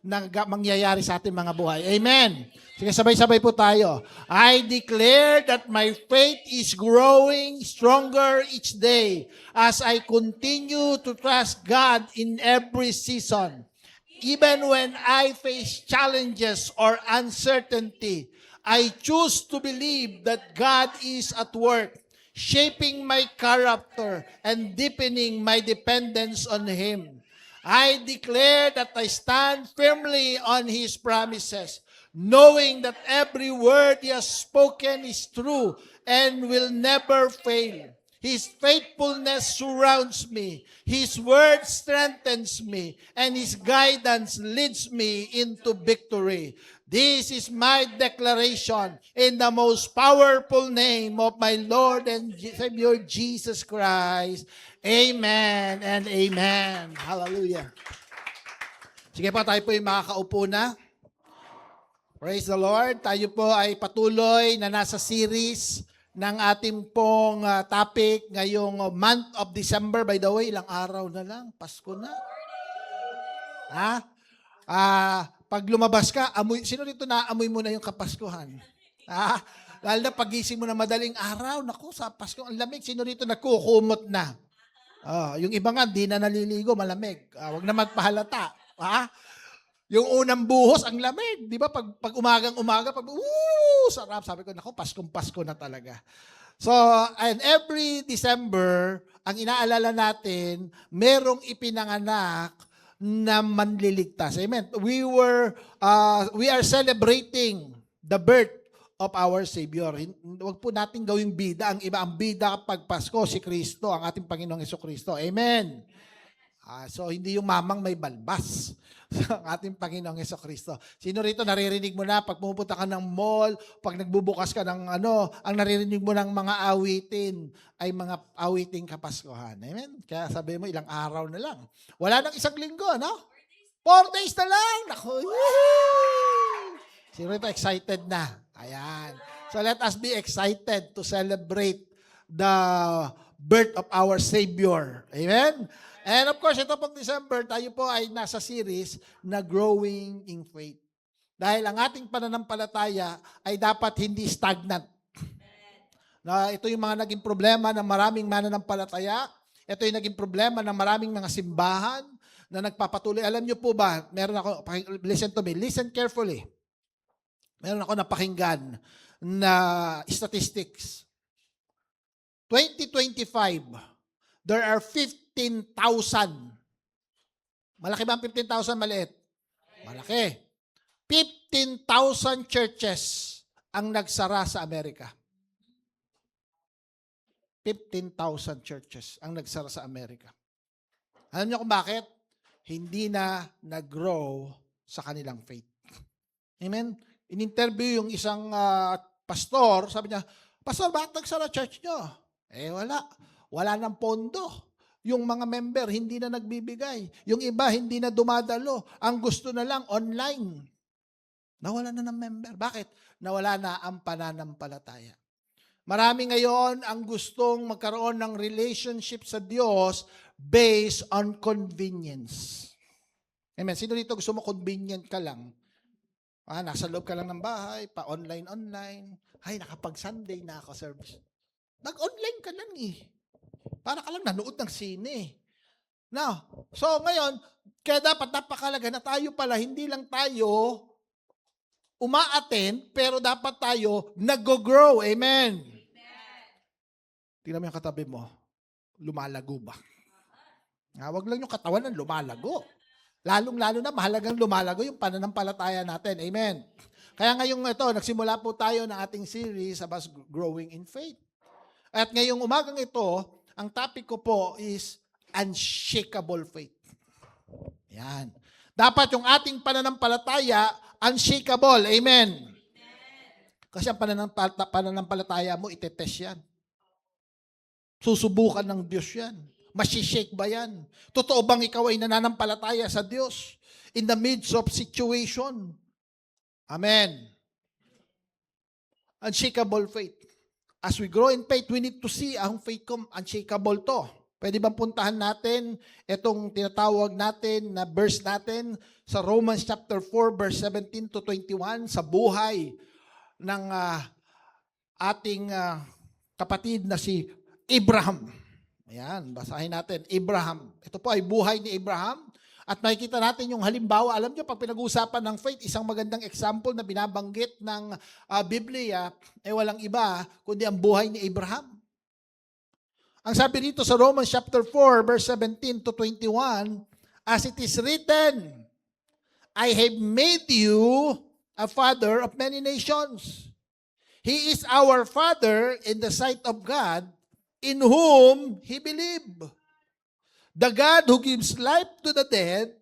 na mangyayari sa ating mga buhay. Amen. Sige, sabay-sabay po tayo. I declare that my faith is growing stronger each day as I continue to trust God in every season. Even when I face challenges or uncertainty, I choose to believe that God is at work, shaping my character and deepening my dependence on Him. I declare that I stand firmly on His promises, knowing that every word He has spoken is true and will never fail. His faithfulness surrounds me. His word strengthens me. And His guidance leads me into victory. This is my declaration in the most powerful name of my Lord and Savior Jesus Christ. Amen and amen. Hallelujah. Sige po, tayo po yung makakaupo na. Praise the Lord. Tayo po ay patuloy na nasa series ng ating pong topic ngayong month of December. By the way, ilang araw na lang, Pasko na. Ha? Pag lumabas ka, amoy, sino dito naamoy mo na yung kapaskuhan? Lalo na pagising mo na madaling araw, naku, sa Pasko, ang lamig. Sino dito nagkukumot na? Yung iba nga, di na naliligo, malamig. Wag na magpahalata. Yung unang buhos, ang lamig. Di ba? Pag umagang-umaga, sarap. Sabi ko, naku, Paskong-Pasko na talaga. So, and every December, ang inaalala natin, merong ipinanganak na manliligtas. Amen. We are celebrating the birth of our Savior. Huwag po natin gawing bida. Ang iba, ang bida kapag Pasko, si Kristo, ang ating Panginoong Jesucristo. Amen. So, hindi yung mamang may balbas. Ang ating Panginoong Jesucristo. Sino rito naririnig mo na pag pumupunta ka ng mall, pag nagbubukas ka ng ang naririnig mo ng mga awitin ay mga awiting kapaskuhan. Amen? Kaya sabi mo, ilang araw na lang. Wala nang isang linggo, no? 4 days na lang. Naku, sino rito excited na? Ayan. So let us be excited to celebrate the birth of our Savior. Amen? And of course, ito pong December, tayo po ay nasa series na Growing in Faith. Dahil ang ating pananampalataya ay dapat hindi stagnant. Na ito yung mga naging problema ng maraming mananampalataya. Ito yung naging problema ng maraming mga simbahan na nagpapatuloy. Alam niyo po ba, meron ako, listen to me, listen carefully. Meron ako napakinggan na statistics. 2025, there are 15,000. Malaki ba ang 15,000? Maliit? Malaki. 15,000 churches ang nagsara sa Amerika. 15,000 churches ang nagsara sa Amerika. Alam niyo kung bakit? Hindi na nag-grow sa kanilang faith. Amen? In-interview yung isang pastor, sabi niya, Pastor, bakit nagsara church niyo? Wala. Wala ng pondo. Yung mga member, hindi na nagbibigay. Yung iba, hindi na dumadalo. Ang gusto na lang, online. Nawala na ng member. Bakit? Nawala na ang pananampalataya. Marami ngayon ang gustong magkaroon ng relationship sa Diyos based on convenience. Amen. Sino dito gusto mo convenient ka lang? Nasa loob ka lang ng bahay, pa-online. Ay, nakapag-Sunday na ako service. Nag-online ka lang eh. Para ka lang nanood ng sine. Now, so ngayon, kaya dapat napakalaga na tayo pala, hindi lang tayo uma-attend, pero dapat tayo nag-grow. Amen. Tingnan mo yung katabi mo. Lumalago ba? Wag lang yung katawan ng lumalago. Lalong-lalo na mahalagang lumalago yung pananampalataya natin. Amen. Kaya ngayong ito, nagsimula po tayo ng ating series about growing in faith. At ngayong umagang ito, ang topic ko po is unshakable faith. Yan. Dapat yung ating pananampalataya, unshakable. Amen. Kasi ang pananampalataya mo, itetest yan. Susubukan ng Diyos yan. Masishake ba yan? Totoo bang ikaw ay nananampalataya sa Diyos in the midst of situation? Amen. Unshakable faith. As we grow in faith, we need to see ang faith ko, unshakable to. Pwede bang puntahan natin itong tinatawag natin na verse natin sa Romans chapter 4 verse 17 to 21 sa buhay ng ating kapatid na si Abraham. Ayan, basahin natin. Abraham. Ito po ay buhay ni Abraham. At makikita natin yung halimbawa. Alam nyo, pag pinag-uusapan ng faith, isang magandang example na binabanggit ng Biblia, walang iba, kundi ang buhay ni Abraham. Ang sabi dito sa Romans chapter 4, verse 17 to 21, as it is written, I have made you a father of many nations. He is our father in the sight of God, in whom he believed. The God who gives life to the dead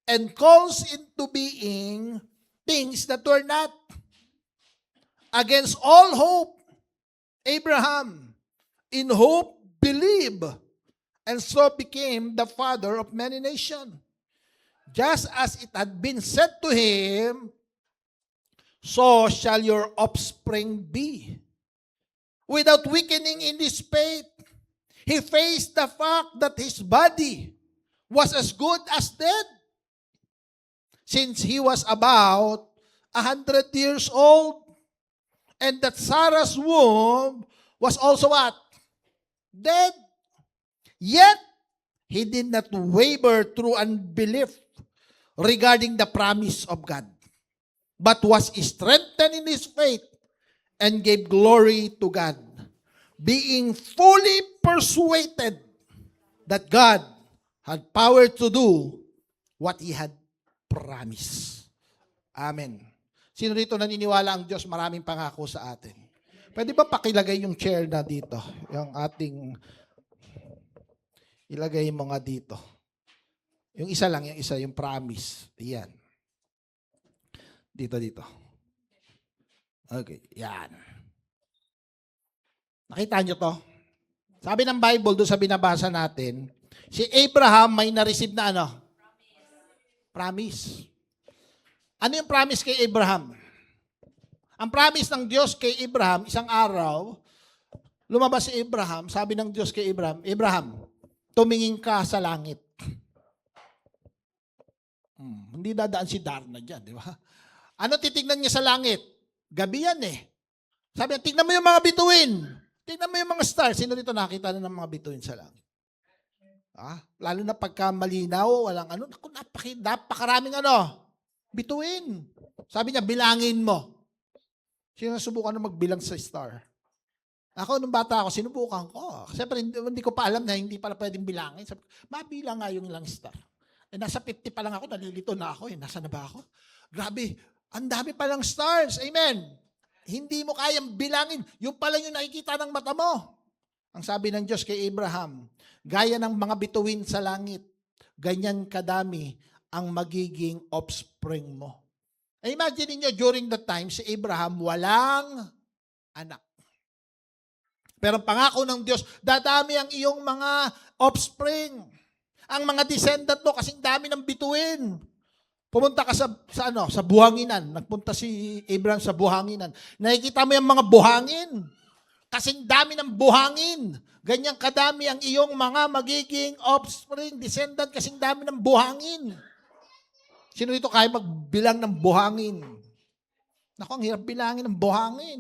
and calls into being things that were not. Against all hope, Abraham in hope believed, and so became the father of many nations. Just as it had been said to him, so shall your offspring be. Without weakening in his faith, he faced the fact that his body was as good as dead, since he was about 100 years old, and that Sarah's womb was also what? Dead. Yet, he did not waver through unbelief regarding the promise of God, but was strengthened in his faith and gave glory to God, being fully persuaded that God had power to do what He had promised. Amen. Sino dito naniniwala ang Diyos maraming pangako sa atin? Pwede ba pakilagay yung chair na dito? Yung ating, ilagay mo nga dito. Yung isa lang, yung promise. Yan. Dito. Okay, yan. Nakita nyo to? Sabi ng Bible, doon sa binabasa natin, si Abraham may na-receive na ano? Promise. Ano yung promise kay Abraham? Ang promise ng Diyos kay Abraham, isang araw, lumabas si Abraham, sabi ng Diyos kay Abraham, Abraham, tumingin ka sa langit. Hindi dadaan si Darna dyan, di ba? Ano titignan niya sa langit? Gabi yan eh. Sabi niya, tignan mo yung mga bituin. Tignan mo yung mga stars. Sino dito nakita na ng mga bituin sa langit? Lalo na pagka malinaw, walang ano, napakaraming bituin. Sabi niya, bilangin mo. Sino nasubukan na magbilang sa star? Ako, nung bata ako, sinubukan ko. Siyempre, hindi ko pa alam na hindi pala pwedeng bilangin. Sabi, mabilang nga yung ilang star. Nasa 50 pa lang ako, nalilito na ako. Nasa na ba ako? Grabe, ang dami palang stars. Amen. Hindi mo kayang bilangin. Yung pala yung nakikita ng mata mo. Ang sabi ng Diyos kay Abraham, gaya ng mga bituin sa langit, ganyan kadami ang magiging offspring mo. Imagine niyo during that time, si Abraham walang anak. Pero pangako ng Diyos, dadami ang iyong mga offspring. Ang mga descendant mo, kasing dami ng bituin. Pumunta ka sa buhanginan. Nagpunta si Abraham sa buhanginan. Nakikita mo yung mga buhangin. Kasing dami ng buhangin. Ganyang kadami ang iyong mga magiging offspring, descendant, kasing dami ng buhangin. Sino dito kaya magbilang ng buhangin? Naku, ang hirap bilangin ng buhangin.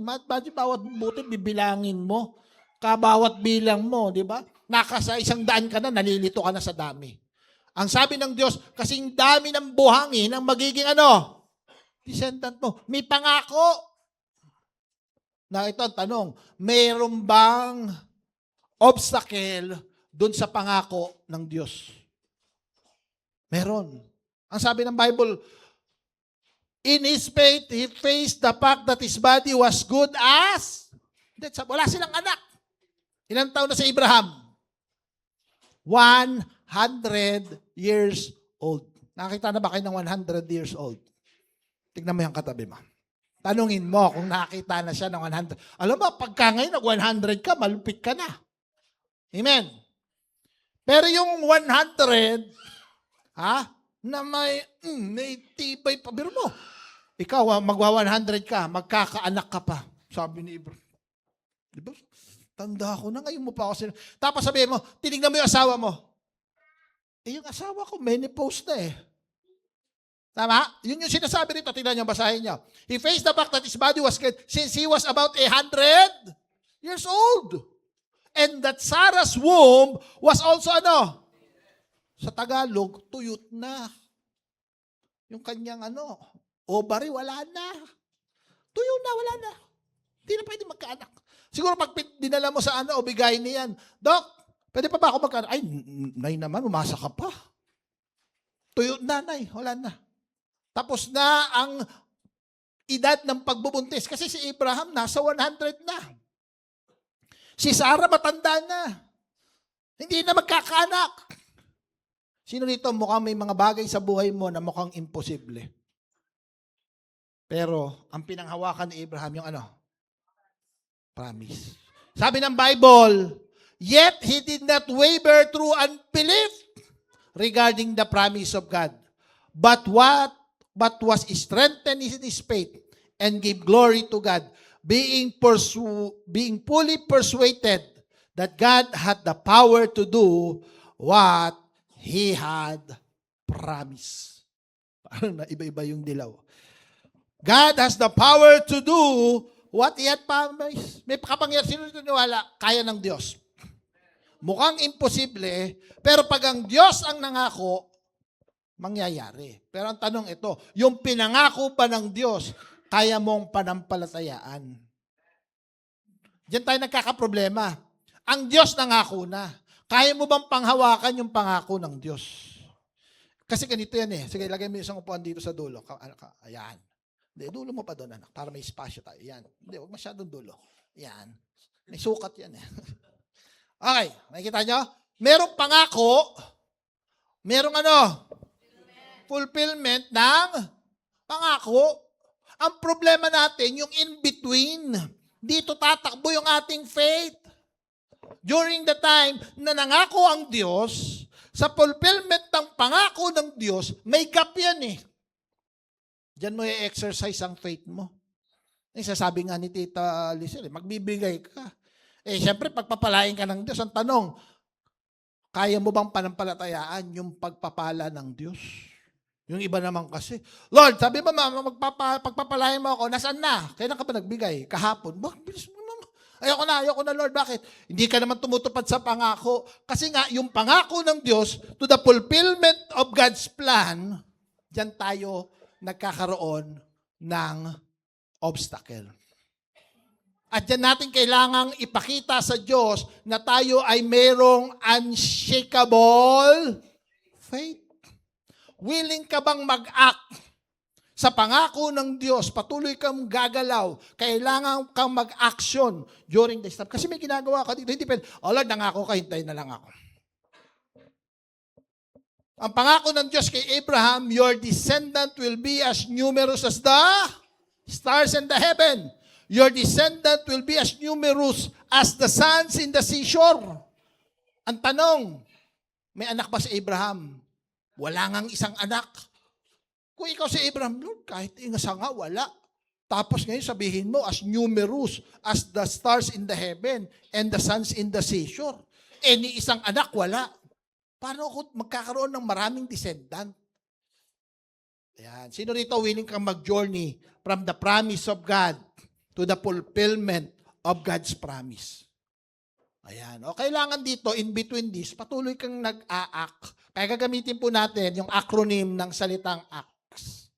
Bawat buti bibilangin mo. Kabawat bilang mo, di ba? Nakasa 100 ka na, nalilito ka na sa dami. Ang sabi ng Diyos, kasing dami ng buhangin ang magiging descendant mo. May pangako. Na ito ang tanong, mayroon bang obstacle dun sa pangako ng Diyos? Meron. Ang sabi ng Bible, in his faith, he faced the fact that his body was good as, wala silang anak. Ilang taon na si Abraham? 100 years old. Nakita na ba kayo ng 100 years old? Tignan mo yung katabi mo. Tanungin mo kung nakita na siya ng 100. Alam mo, pagka ngayon nag-100 ka, malupit ka na. Amen. Pero yung 100, na may tibay pa. Biro mo, ikaw, magwa-100 ka, magkakaanak ka pa. Sabi ni Abraham. Diba? Tanda ko na, ngayon mo pa ako Tapos sabihin mo, tinignan mo yung asawa mo. Yung asawa ko, menopause na eh. Tama? Yun yung sinasabi rito. Tingnan niyo, basahin niyo. He faced the fact that his body was dead since he was about 100 years old. And that Sarah's womb was also sa Tagalog, tuyot na. Yung kanyang ovary, wala na. Tuyo na, wala na. Hindi na pwede magkaanak. Siguro pag dinala mo sa o bigay niyan, Dok, pwede pa ba ako magkaanak? Ay, nay naman, umasa ka pa. Tuyo na, nay, wala na. Tapos na ang edad ng pagbubuntis. Kasi si Abraham nasa 100 na. Si Sarah matanda na. Hindi na magkakaanak. Sino dito mukhang may mga bagay sa buhay mo na mukhang imposible? Pero ang pinanghawakan ni Abraham yung promise. Sabi ng Bible, yet he did not waver through unbelief regarding the promise of God. But was strengthened in his faith and gave glory to God, being fully persuaded that God had the power to do what He had promised. Parang na iba-iba yung dilaw. God has the power to do what He had promised. May kapangyarihan. Sino niniwala? Kaya ng Diyos. Mukhang imposible, pero pag ang Diyos ang nangako, mangyayari. Pero ang tanong ito, yung pinangako pa ng Diyos, kaya mong panampalatayaan. Diyan tayo nagkakaproblema. Ang Diyos nangako na. Kaya mo bang panghawakan yung pangako ng Diyos? Kasi ganito yan eh. Sige, lagay mo yung isang upuan dito sa dulo. Ayan. Hindi, dulo mo pa doon, anak. Para may espasyo tayo. Ayan. Hindi, huwag masyadong dulo. Ayan. May sukat yan eh. Okay, nakikita nyo? Merong pangako, merong fulfillment ng pangako. Ang problema natin, yung in-between. Dito tatakbo yung ating faith. During the time na nangako ang Diyos, sa fulfillment ng pangako ng Diyos, may gap yan eh. Diyan mo i-exercise ang faith mo. Sasabi nga ni Tita Lisel, magbibigay ka. Siyempre, pagpapalain ka ng Diyos, ang tanong, kaya mo bang panampalatayaan yung pagpapala ng Diyos? Yung iba naman kasi, Lord, sabi mo, pagpapalain mo ako, nasaan na? Kailan ka ba nagbigay? Kahapon. Bilis mo naman. Ayoko na, Lord. Bakit? Hindi ka naman tumutupad sa pangako. Kasi nga, yung pangako ng Diyos, to the fulfillment of God's plan, diyan tayo nagkakaroon ng obstacle. At diyan natin kailangang ipakita sa Diyos na tayo ay mayroong unshakable faith. Willing ka bang mag-act sa pangako ng Diyos? Patuloy kang gagalaw. Kailangan kang mag-action during this time. Kasi may ginagawa ka dito. Hindi pwede, Lord, nangako ka, hintayin na lang ako. Ang pangako ng Diyos kay Abraham, your descendant will be as numerous as the stars in the heaven. Your descendant will be as numerous as the sands in the seashore. Ang tanong, may anak ba si Abraham? Wala ngang isang anak. Kung ikaw si Abraham, Lord, kahit ingasa nga, wala. Tapos ngayon sabihin mo, as numerous as the stars in the heaven and the sands in the seashore. Ni isang anak, wala. Paano ako magkakaroon ng maraming descendant? Ayan. Sino rito willing kang mag-journey from the promise of God to the fulfillment of God's promise? Ayan. O kailangan dito, in between this, patuloy kang nag-a-act. Kaya gagamitin po natin yung acronym ng salitang ACTS.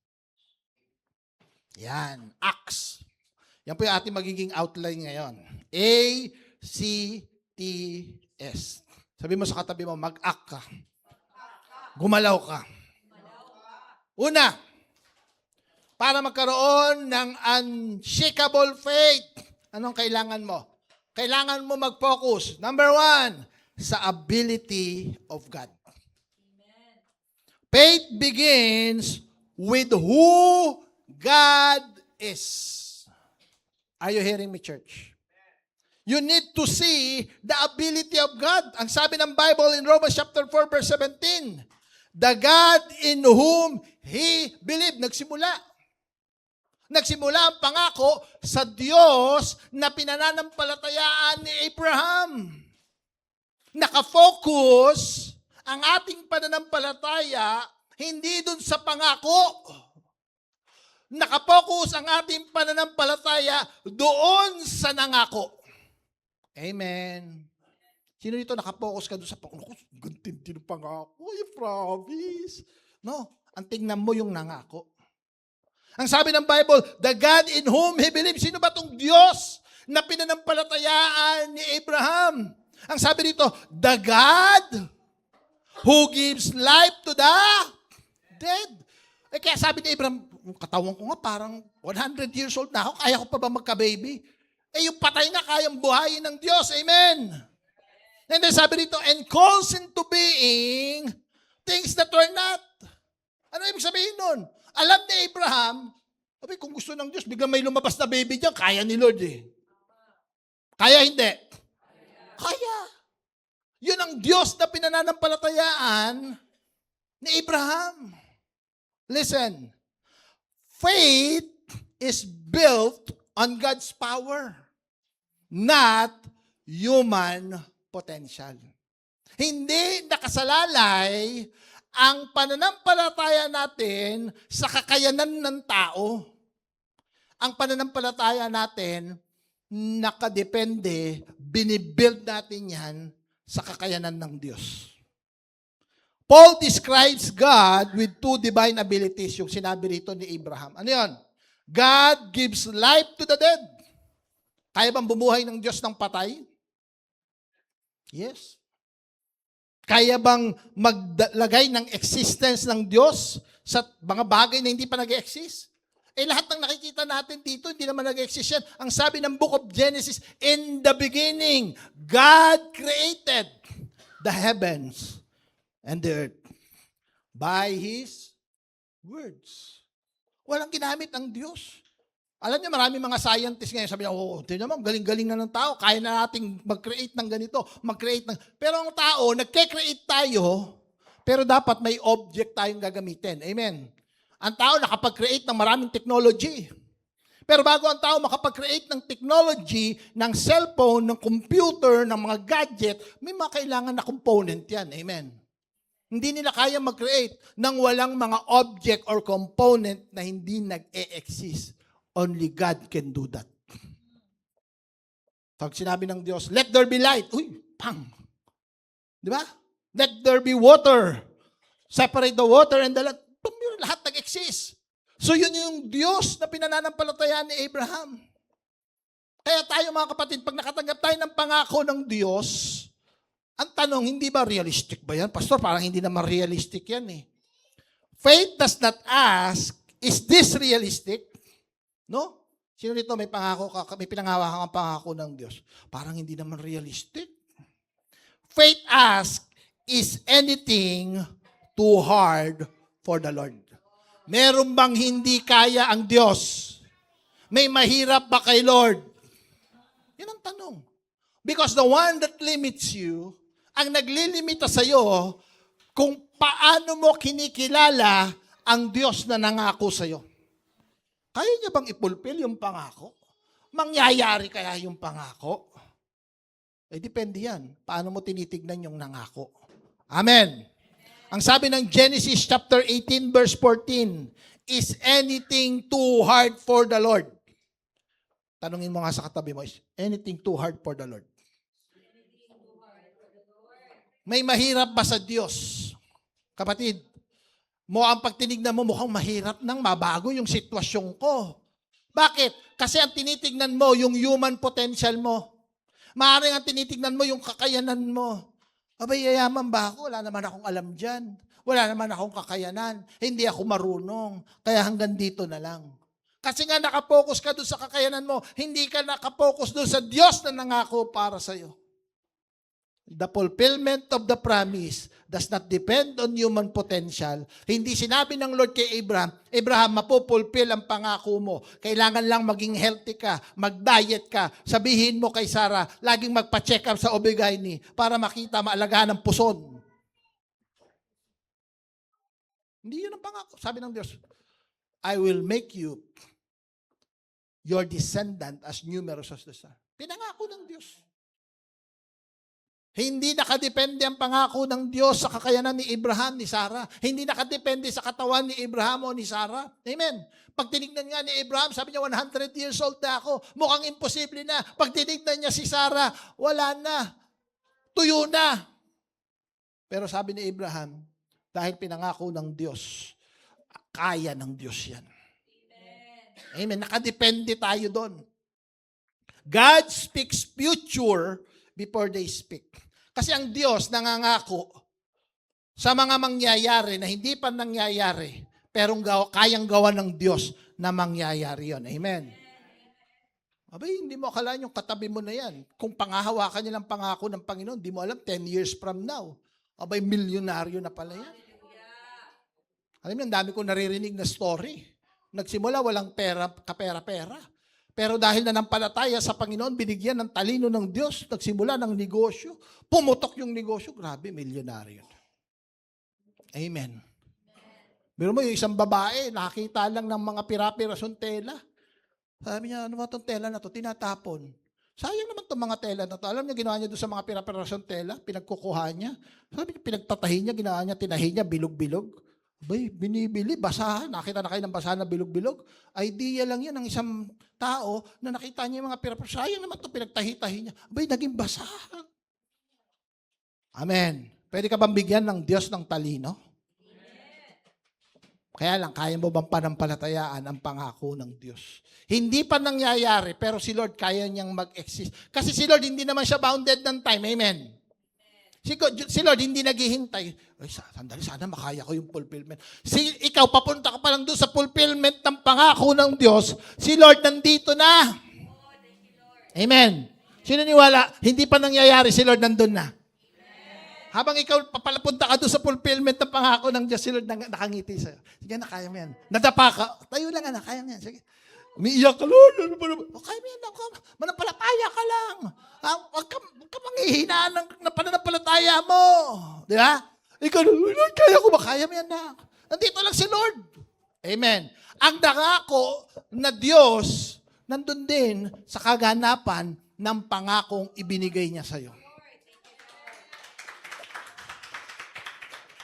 Yan, ACTS. Yan po yung ating magiging outline ngayon. ACTS. Sabi mo sa katabi mo, mag-act ka. Gumalaw ka. Una, para magkaroon ng unshakable faith, anong kailangan mo? Kailangan mo mag-focus. Number 1, sa ability of God. Amen. Faith begins with who God is. Are you hearing me, church? You need to see the ability of God. Ang sabi ng Bible in Romans chapter 4, verse 17, the God in whom He believed. Nagsimula. Nagsimula ang pangako sa Diyos na pinananampalatayaan ni Abraham. Nakafocus ang ating pananampalataya hindi dun sa pangako. Nakapokus ang ating pananampalataya doon sa nangako. Amen. Sino dito nakapokus ka doon sa pangako? Ganti ng pangako. I promise. No, ang tingnan mo yung nangako. Ang sabi ng Bible, the God in whom he believed. Sino ba itong Diyos na pinanampalatayaan ni Abraham? Ang sabi dito, the God who gives life to the dead. Kaya sabi ni Abraham, katawan ko nga parang 100 years old na ako, kaya ko pa ba magka-baby? Yung patay nga kayang buhayin ng Diyos. Amen. And then sabi dito, and calls into being things that were not. Ano ibig sabihin nun? Alam ni Abraham, kung gusto ng Diyos, biglang may lumabas na baby dyan, kaya ni Lord eh. Kaya hindi? Kaya. Yun ang Diyos na pinananampalatayaan ni Abraham. Listen, faith is built on God's power, not human potential. Hindi nakasalalay ang pananampalataya natin sa kakayanan ng tao. Ang pananampalataya natin, nakadepende, binibuild natin yan sa kakayanan ng Diyos. Paul describes God with two divine abilities, yung sinabi rito ni Abraham. Ano yun? God gives life to the dead. Kaya bang bumuhay ng Diyos ng patay? Yes. Kaya bang maglagay ng existence ng Diyos sa mga bagay na hindi pa nag-exist? Lahat ng nakikita natin dito, hindi naman nag-exist yan. Ang sabi ng Book of Genesis, in the beginning, God created the heavens and the earth by His words. Walang ginamit ang Diyos. Alam niyo, marami mga scientists ngayon, sabi niya, tingnan mo, galing-galing na ng tao, kaya na nating mag-create ng ganito, mag-create ng... Pero ang tao, nagke-create tayo, pero dapat may object tayong gagamitin. Amen. Ang tao nakapag-create ng maraming technology. Pero bago ang tao makapag-create ng technology, ng cellphone, ng computer, ng mga gadget, may mga kailangan na component yan. Amen. Hindi nila kaya mag-create ng walang mga object or component na hindi nag-e-exist. Only God can do that. Pag sinabi ng Diyos, let there be light. Uy, pang. Di ba? Let there be water. Separate the water and the light. Lahat nag-exist. So yun yung Diyos na pinananampalatayaan ni Abraham. Kaya tayo mga kapatid, pag nakatanggap tayo ng pangako ng Diyos, ang tanong, hindi ba realistic ba yan? Pastor, parang hindi naman realistic yan eh. Faith does not ask, is this realistic? No? Sino dito may pangako ka, may pinangahawakan ang pangako ng Diyos? Parang hindi naman realistic. Faith asks, is anything too hard for the Lord? Meron bang hindi kaya ang Diyos? May mahirap ba kay Lord? Yan ang tanong. Because the one that limits you, ang naglilimita sa iyo kung paano mo kinikilala ang Diyos na nangako sa iyo. Kaya niya bang ipulpil yung pangako? Mangyayari kaya yung pangako? Depende yan. Paano mo tinitignan yung nangako? Amen. Ang sabi ng Genesis chapter 18 verse 14, is anything too hard for the Lord? Tanungin mo nga sa katabi mo, is anything too hard for the Lord? May mahirap ba sa Diyos? Kapatid, ang pagtinignan mo, mukhang mahirap nang mabago yung sitwasyon ko. Bakit? Kasi ang tinitignan mo, yung human potential mo. Maaaring ang tinitignan mo, yung kakayanan mo. Abay, yayaman ba ako? Wala naman akong alam dyan. Wala naman akong kakayanan. Hindi ako marunong. Kaya hanggang dito na lang. Kasi nga nakapokus ka doon sa kakayanan mo, hindi ka nakapokus doon sa Diyos na nangako para sa'yo. The fulfillment of the promise does not depend on human potential. Hindi sinabi ng Lord kay Abraham, Abraham, mapupulfill ang pangako mo. Kailangan lang maging healthy ka, mag-diet ka. Sabihin mo kay Sarah, laging magpa-check up sa OB-GYN para makita maalagaan ng puson. Hindi yun ang pangako. Sabi ng Diyos, I will make you your descendant as numerous as the star. Pinangako ng Diyos. Hindi nakadepende ang pangako ng Diyos sa kakayanan ni Abraham, ni Sarah. Hindi nakadepende sa katawan ni Abraham o ni Sarah. Amen. Pag tinignan nga ni Abraham, sabi niya, 100 years old na ako. Mukhang imposible na. Pag tinignan niya si Sarah, wala na. Tuyo na. Pero sabi ni Abraham, dahil pinangako ng Diyos, kaya ng Diyos yan. Amen. Nakadepende tayo doon. God speaks future before they speak. Kasi ang Diyos nangangako sa mga mangyayari na hindi pa nangyayari, pero kayang gawa ng Diyos na mangyayari yon. Amen. Abay, hindi mo akalaan yung katabi mo na yan. Kung pangahawakan niya ng pangako ng Panginoon, di mo alam, 10 years from now. Abay, milyonaryo na pala yan. Alam niyo, ang dami ko naririnig na story. Nagsimula, walang pera, kapera-pera. Pero dahil nanampalataya sa Panginoon, binigyan ng talino ng Diyos, nagsimula ng negosyo, pumutok yung negosyo, grabe, milyonaryo. Amen. Pero mo, yung isang babae, nakakita lang ng mga pirapirasong tela. Sabi niya, ano ba itong tela na to? Tinatapon. Sayang naman itong mga tela na to. Alam niya, ginawa niya doon sa mga pirapirasong tela, pinagkukuha niya. Sabi niya, pinagtatahi niya, ginawa niya, tinahi niya, bilog-bilog. Bay, binibili, basahan. Nakita na kayo ng basahan na bilog-bilog. Idea lang yan ng isang tao na nakita niya yung mga pirapirasong. Sayang naman ito, pinagtahi-tahi niya. Bay, naging basahan. Amen. Pwede ka bang bigyan ng Diyos ng talino? Kaya lang, kaya mo bang panampalatayaan ang pangako ng Diyos? Hindi pa nangyayari, pero si Lord kaya niyang mag-exist. Kasi si Lord, hindi naman siya bounded ng time. Amen. Si Lord, hindi naghihintay. Ay, sandali, sana makaya ko yung fulfillment. Ikaw, papunta ka pa lang doon sa fulfillment ng pangako ng Diyos. Si Lord, nandito na. Amen. Sino niwala? Hindi pa nangyayari, si Lord nandun na. Habang ikaw papalapunta ka doon sa fulfillment ng pangako ng Diyos, si Lord nakangiti sa'yo. Sige na, kaya mo yan. Nadapa ka. Tayo lang, anak, kaya mo yan. Sige. Umiiyak ka, Lord. Kaya mo yan. Manampalataya ka lang. Huwag ka manghihinaan ng pananampalataya mo. Di ba? Ikaw, Lord, kaya ko ba? Kaya mo yan, anak. Nandito lang si Lord. Amen. Ang nangako na Diyos, nandun din sa kaganapan ng pangakong ibinigay niya sa'yo.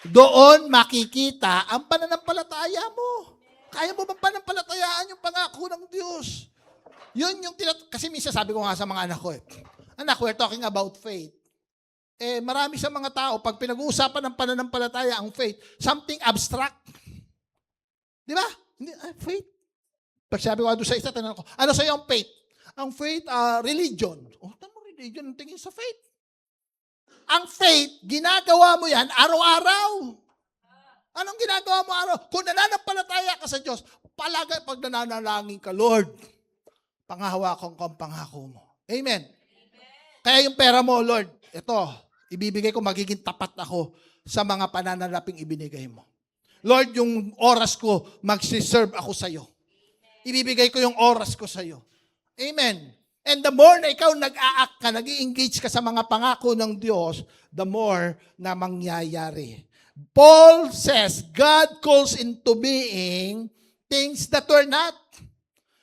Doon makikita ang pananampalataya mo. Kaya mo bang panampalatayaan yung pangako ng Diyos? Yun yung kasi minsan sabi ko nga sa mga anak ko, anak, we're talking about faith. Marami sa mga tao, pag pinag-uusapan ng pananampalataya, ang faith, something abstract. Di ba? Faith. Pag sabi ko doon sa isa, tanong ko, ano sa'yo ang faith? Ang faith, religion. Tama, religion, ang tingin sa faith. Ang faith, ginagawa mo yan araw-araw. Anong ginagawa mo araw? Kung nananampalataya ka sa Diyos, palagay pag nananalangin ka, Lord, pangahawakan ko ang pangako mo. Amen. Kaya yung pera mo, Lord, ito, ibibigay ko, magiging tapat ako sa mga pananalaping ibinigay mo. Lord, yung oras ko, magsiserve ako sa iyo. Ibibigay ko yung oras ko sa iyo. Amen. And the more na ikaw nag-a-act ka, nag-i-engage ka sa mga pangako ng Diyos, the more na mangyayari. Paul says, God calls into being things that were not.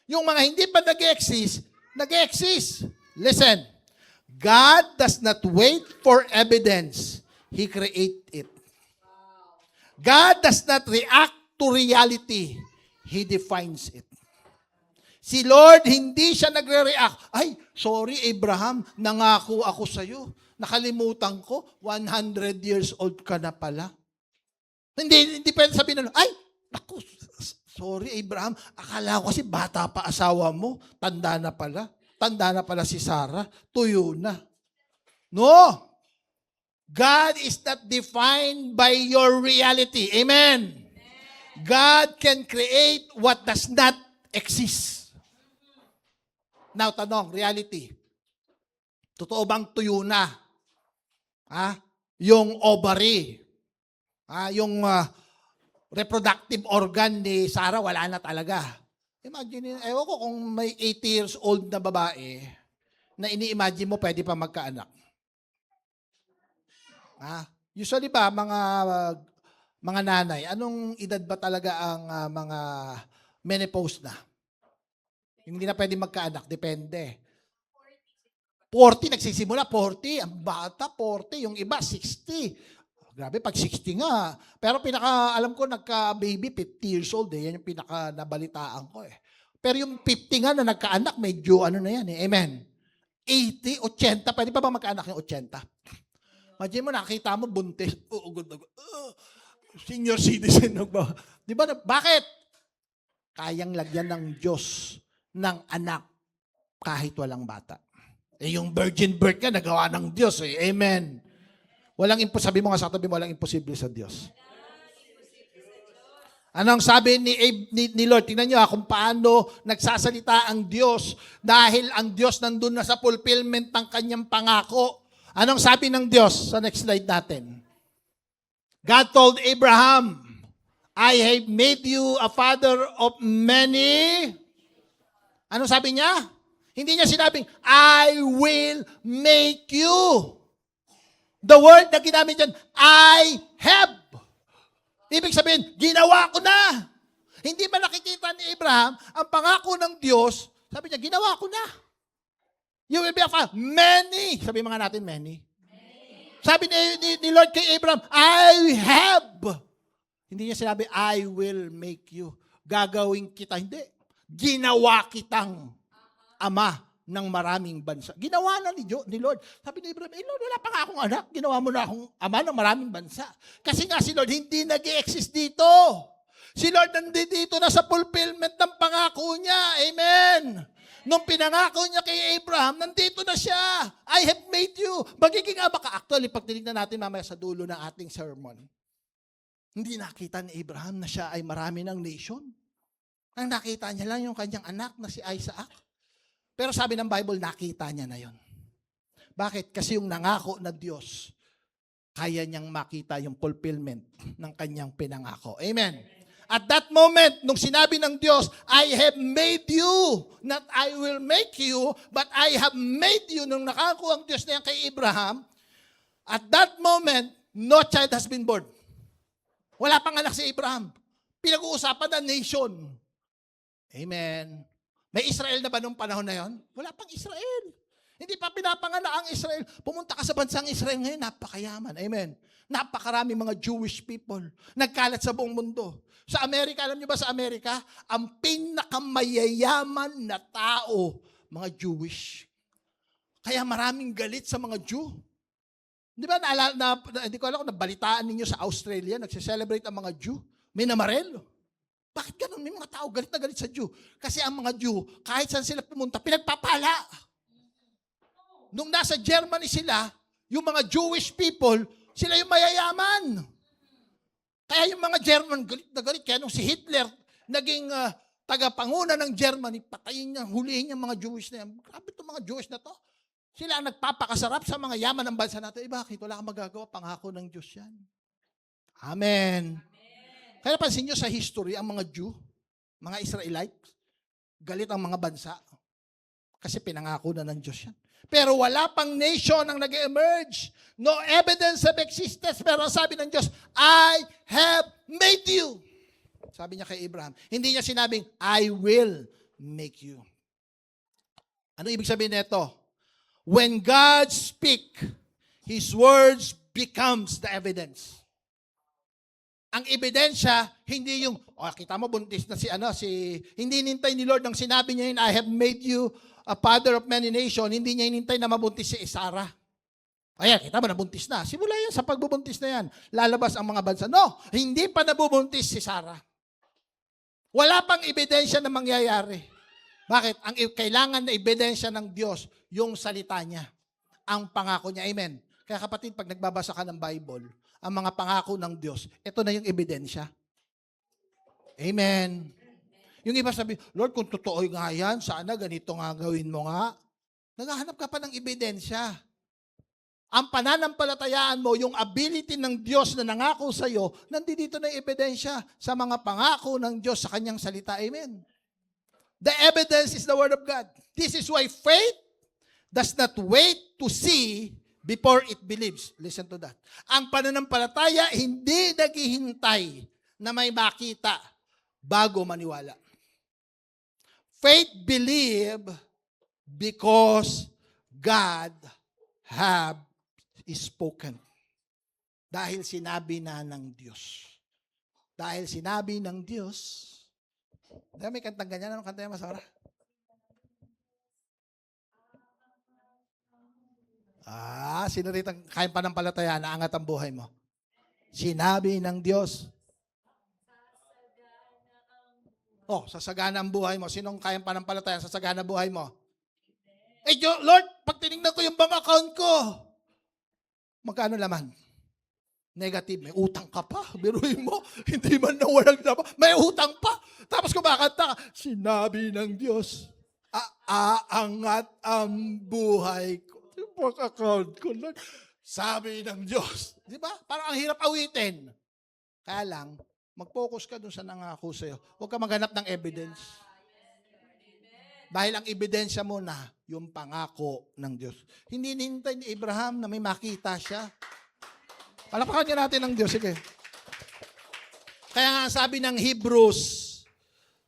Yung mga hindi pa nag-exist, nag-exist. Listen, God does not wait for evidence. He creates it. God does not react to reality. He defines it. Si Lord, hindi siya nagre-react. Ay, sorry Abraham, nangako ako sa'yo. Nakalimutan ko, 100 years old ka na pala. Hindi pwede sabihin na, ay, naku, sorry Abraham, akala ko kasi bata pa asawa mo, tanda na pala. Tanda na pala si Sarah, tuyo na. No! God is not defined by your reality. Amen. God can create what does not exist. Now, tanong, reality. Totoo bang tuyo na? Yung ovary, yung reproductive organ ni Sarah, wala na talaga. Imagine, ewan ko kung may 80 years old na babae na ini-imagine mo pwede pa magkaanak. Usually ba, mga nanay, anong edad ba talaga ang mga menopause na? Yung hindi na pwede magkaanak, depende. 40, nagsisimula, 40. Ang bata, 40. Yung iba, 60. Grabe, pag 60 nga. Pero alam ko, nagka-baby, 50 years old. Yan yung pinaka nabalitaan ko eh. Pero yung 50 nga na nagkaanak, medyo ano na yan eh. Amen. 80, 80. Pwede pa ba magkaanak yung 80? Imagine mo, nakita mo, buntis. Senior citizen. Di ba? Bakit? Kayang lagyan ng Diyos ng anak kahit walang bata. Yung virgin birth ka, nagawa ng Diyos eh. Amen. Sabi mo nga sa tabi mo, walang imposible sa Diyos. Anong sabi ni Lord? Tingnan nyo kung paano nagsasalita ang Diyos dahil ang Diyos nandun na sa fulfillment ng kanyang pangako. Anong sabi ng Diyos? Sa next slide natin. God told Abraham, I have made you a father of many. Anong sabi niya? Hindi niya sinabing, I will make you. The word na ginamit dyan, I have. Ibig sabihin, ginawa ko na. Hindi ba nakikita ni Abraham, ang pangako ng Diyos, sabi niya, ginawa ko na. You will be a father. Many. Sabi mga natin, many. Sabi ni Lord kay Abraham, I have. Hindi niya sinabi, I will make you. Gagawin kita. Hindi. Ginawa kitang ama ng maraming bansa. Ginawa na ni Lord. Sabi ni Abraham, Lord, wala pa nga akong anak. Ginawa mo na akong ama ng maraming bansa. Kasi nga si Lord, hindi nag-i-exist dito. Si Lord nandito na sa fulfillment ng pangako niya. Amen. Nung pinangako niya kay Abraham, nandito na siya. I have made you. Magiging ama ka. Actually, pag tinignan natin mamaya sa dulo ng ating sermon, hindi nakita ni Abraham na siya ay marami ng nation. Ang nakita niya lang yung kanyang anak na si Isaac. Pero sabi ng Bible, nakita niya na yon. Bakit? Kasi yung nangako na Diyos, kaya niyang makita yung fulfillment ng kanyang pinangako. Amen. At that moment, nung sinabi ng Diyos, I have made you, not I will make you, but I have made you, nung nakako ang Diyos na yan kay Abraham, at that moment, no child has been born. Wala pang anak si Abraham. Pinag-uusapan na nation. Amen. May Israel na ba nung panahon na yon? Wala pang Israel. Hindi pa pinapanganak ang Israel. Pumunta ka sa bansang Israel ngayon, napakayaman. Amen. Napakarami mga Jewish people. Nagkalat sa buong mundo. Sa Amerika, alam niyo ba sa Amerika, ang pinakamayayaman na tao, mga Jewish. Kaya maraming galit sa mga Jew. Di ba, hindi ko alam kung nabalitaan ninyo sa Australia, nagse-celebrate ang mga Jew. May namarel. Bakit ganun? May mga tao galit na galit sa Jew. Kasi ang mga Jew, kahit saan sila pumunta, pinagpapala. Nung nasa Germany sila, yung mga Jewish people, sila yung mayayaman. Kaya yung mga German, galit na galit. Kaya nung si Hitler, naging tagapanguna ng Germany, patayin niya, hulihin niya mga Jewish na yan. Grabe itong mga Jewish na to. Sila ang nagpapakasarap sa mga yaman ng bansa natin. Bakit? Wala kang magagawa. Pangako ng Diyos yan. Amen. Kaya pansin nyo sa history, ang mga Jew, mga Israelites, galit ang mga bansa. Kasi pinangako na ng Diyos yan. Pero wala pang nation ang nag-emerge. No evidence of existence. Pero sabi ng Diyos, I have made you. Sabi niya kay Abraham. Hindi niya sinabing, I will make you. Ano ibig sabihin nito? When God speak, His words becomes the evidence. Ang ebidensya, hindi yung, kita mo, buntis na hindi nintay ni Lord nang sinabi niya yun, I have made you a father of many nations, hindi niya hinintay na mabuntis si Sarah. Ayan, kita mo, nabuntis na. Simula yan sa pagbubuntis na yan. Lalabas ang mga bansa. No, hindi pa nabubuntis si Sarah. Wala pang ebidensya na mangyayari. Bakit? Ang kailangan na ebidensya ng Diyos, yung salita niya. Ang pangako niya. Amen. Kaya kapatid, pag nagbabasa ka ng Bible, ang mga pangako ng Diyos, ito na yung ebidensya. Amen. Yung iba sabi, Lord, kung totoo nga yan, sana ganito nga gawin mo nga. Naghahanap ka pa ng ebidensya. Ang pananampalatayaan mo, yung ability ng Diyos na nangako sa iyo, nandito na yung ebidensya sa mga pangako ng Diyos sa kanyang salita. Amen. The evidence is the Word of God. This is why faith does not wait to see before it believes. Listen to that. Ang pananampalataya, hindi naghihintay na may makita bago maniwala. Faith believe because God have spoken. Dahil sinabi na ng Diyos. Dahil sinabi ng Diyos. May kantang ganyan. Anong kanta yan, Masara? Sino rito kayang panampalataya na angat ang buhay mo? Sinabi ng Diyos. Sasagana ang buhay mo. Sinong kayang panampalataya sasagana buhay mo? Lord, pag tinignan ko yung bank account ko, magkano laman? Negative. May utang ka pa. Biruin mo. Hindi man na walang dapat. May utang pa. Tapos kumakanta ka. Sinabi ng Diyos, aangat ang buhay ko. Yung bank account ko, Lord. Sabi ng Diyos. Di ba? Parang ang hirap awitin. Kaya lang, mag-focus ka dun sa nangako sa'yo. Huwag ka maghanap ng evidence. Dahil ang ebidensya mo na, yung pangako ng Diyos. Hindi hinintay ni Abraham na may makita siya. Palapakan niya natin ng Diyos. Sige. Kaya nga sabi ng Hebrews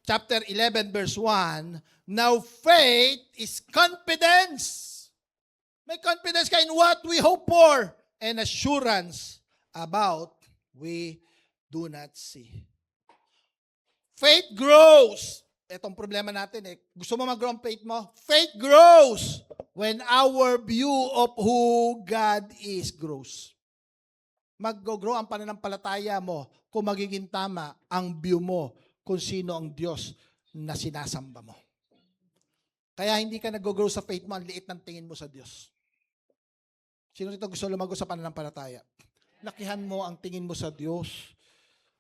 chapter 11 verse 1, now faith is confidence. May confidence ka in what we hope for and assurance about we do not see. Faith grows. Itong problema natin Gusto mo mag-grow ang faith mo? Faith grows when our view of who God is grows. Mag-grow ang pananampalataya mo kung magiging tama ang view mo kung sino ang Diyos na sinasamba mo. Kaya hindi ka nag-grow sa faith mo, ang liit ng tingin mo sa Diyos. Sino rito gusto lumago sa pananampalataya? Lakihan mo ang tingin mo sa Diyos.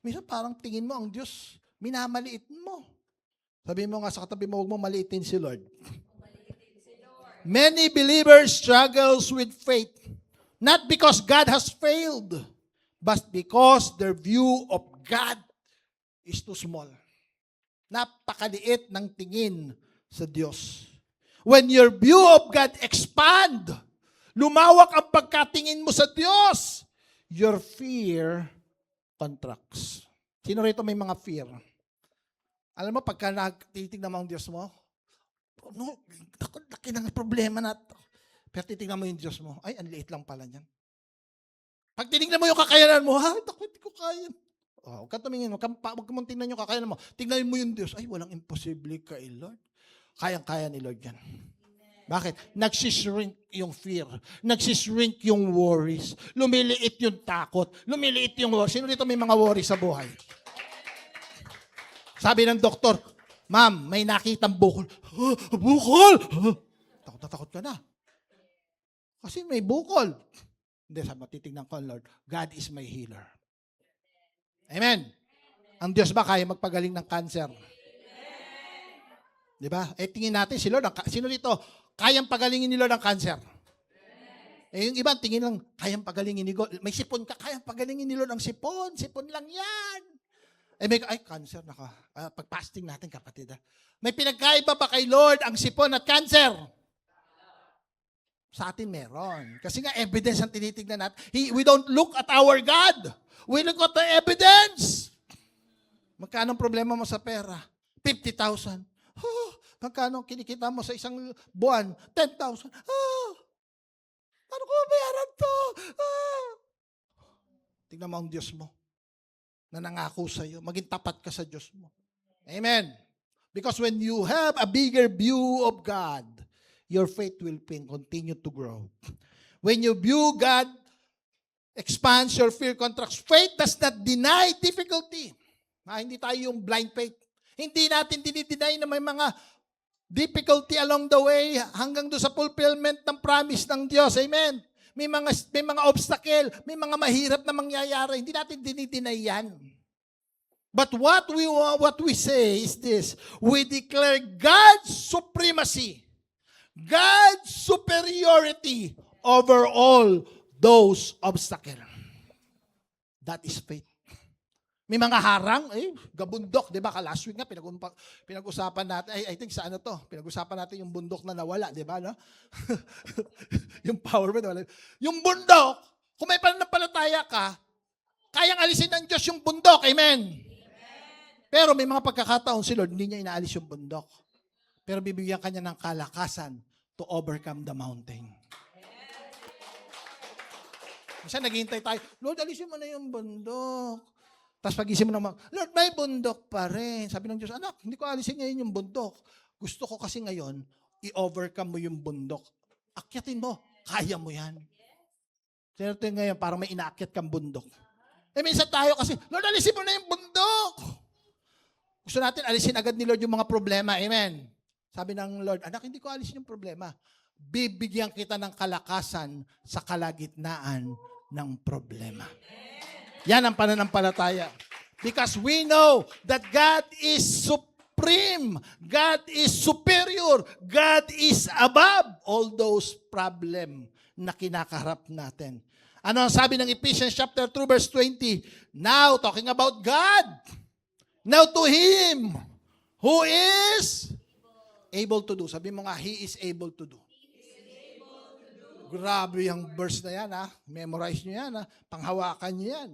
Minsan parang tingin mo ang Diyos, minamaliit mo. Sabi mo nga sa katabi mo, huwag mo maliitin si Lord. Many believers struggles with faith. Not because God has failed, but because their view of God is too small. Napakaliit ng tingin sa Diyos. When your view of God expand, lumawak ang pagkatingin mo sa Diyos, your fear contracts. Sino rito may mga fear? Alam mo, pagka nagtitignan mo ang Diyos mo, laki ng problema na ito. Pero titignan mo yung Diyos mo, ay, ang liit lang pala niyan. Pag tinignan mo yung kakayanan mo, takot ko kaya. Huwag ka tumingin, huwag mong tingnan yung kakayanan mo. Tingnan mo yung Diyos, ay, walang imposible kay Lord. Kayang-kaya ni Lord yan. Bakit? Nagsishrink yung fear. Nagsishrink yung worries. Lumiliit yung takot. Lumiliit yung worries. Sino dito may mga worries sa buhay? Sabi ng doktor, ma'am, may nakitang bukol. Bukol! Takot na takot ka na. Kasi may bukol. Hindi, sabi, titignan ko, Lord, God is my healer. Amen. Ang Diyos ba kaya magpagaling ng cancer? Di ba? Tingin natin si Lord, sino dito, kayang pagalingin ni Lord ang cancer? Yung iba, tingin lang, kayang pagalingin ni God. May sipon ka, kayang pagalingin ni Lord ang sipon. Sipon lang yan. Cancer, pag-fasting natin, kapatid. May pinagkaiba ba kay Lord ang sipon at cancer? Sa atin meron. Kasi nga, evidence ang tinitignan natin. We don't look at our God. We look at the evidence. Magkano ang problema mo sa pera? 50,000. Magkano kinikita mo sa isang buwan? 10,000. Paano ko mabayaran to? Tingnan mo ang Diyos mo na nangako sa iyo. Maging tapat ka sa Diyos mo. Amen. Because when you have a bigger view of God, your faith will continue to grow. When you view God, expands your fear contracts. Faith does not deny difficulty. Hindi tayo yung blind faith. Hindi natin dinideny na may mga difficulty along the way hanggang do sa fulfillment ng promise ng Diyos. Amen. May mga obstacle, may mga mahirap na mangyayari. Hindi natin dinideny yan. But what we say is this: we declare God's supremacy, God's superiority over all those obstacles. That is faith. May mga harang, gabundok, di ba? Last week nga, pinag-usapan natin, I think sa pinag-usapan natin yung bundok na nawala, di ba? No? Yung power mo nawala. Yung bundok, kung may pananampalataya ka, kayang alisin ng Diyos yung bundok, amen? Pero may mga pagkakataon si Lord, hindi niya inaalis yung bundok. pero bibigyan ka niya ng kalakasan to overcome the mountain. Minsan naghihintay tayo, Lord, alisin mo na yung bundok. Tapos pag-isip mo naman, Lord, may bundok pa rin. Sabi ng Diyos, anak, hindi ko alisin ngayon yung bundok. Gusto ko kasi ngayon, i-overcome mo yung bundok. Akyatin mo, kaya mo yan. Certo ngayon, parang may inaakyat kang bundok. Minsan tayo kasi, Lord, alisin mo na yung bundok. Gusto natin alisin agad ni Lord yung mga problema. Amen. Sabi ng Lord, anak, hindi ko alisin yung problema. Bibigyan kita ng kalakasan sa kalagitnaan ng problema. Yan ang pananampalataya. Because we know that God is supreme. God is superior. God is above all those problems na kinakaharap natin. Ano ang sabi ng Ephesians chapter 2 verse 20? Now, talking about God. Now to Him who is able to do. Sabi mo nga, He is able to do. Grabe yung verse na yan, ha? Memorize nyo yan, ha? Panghawakan nyo yan.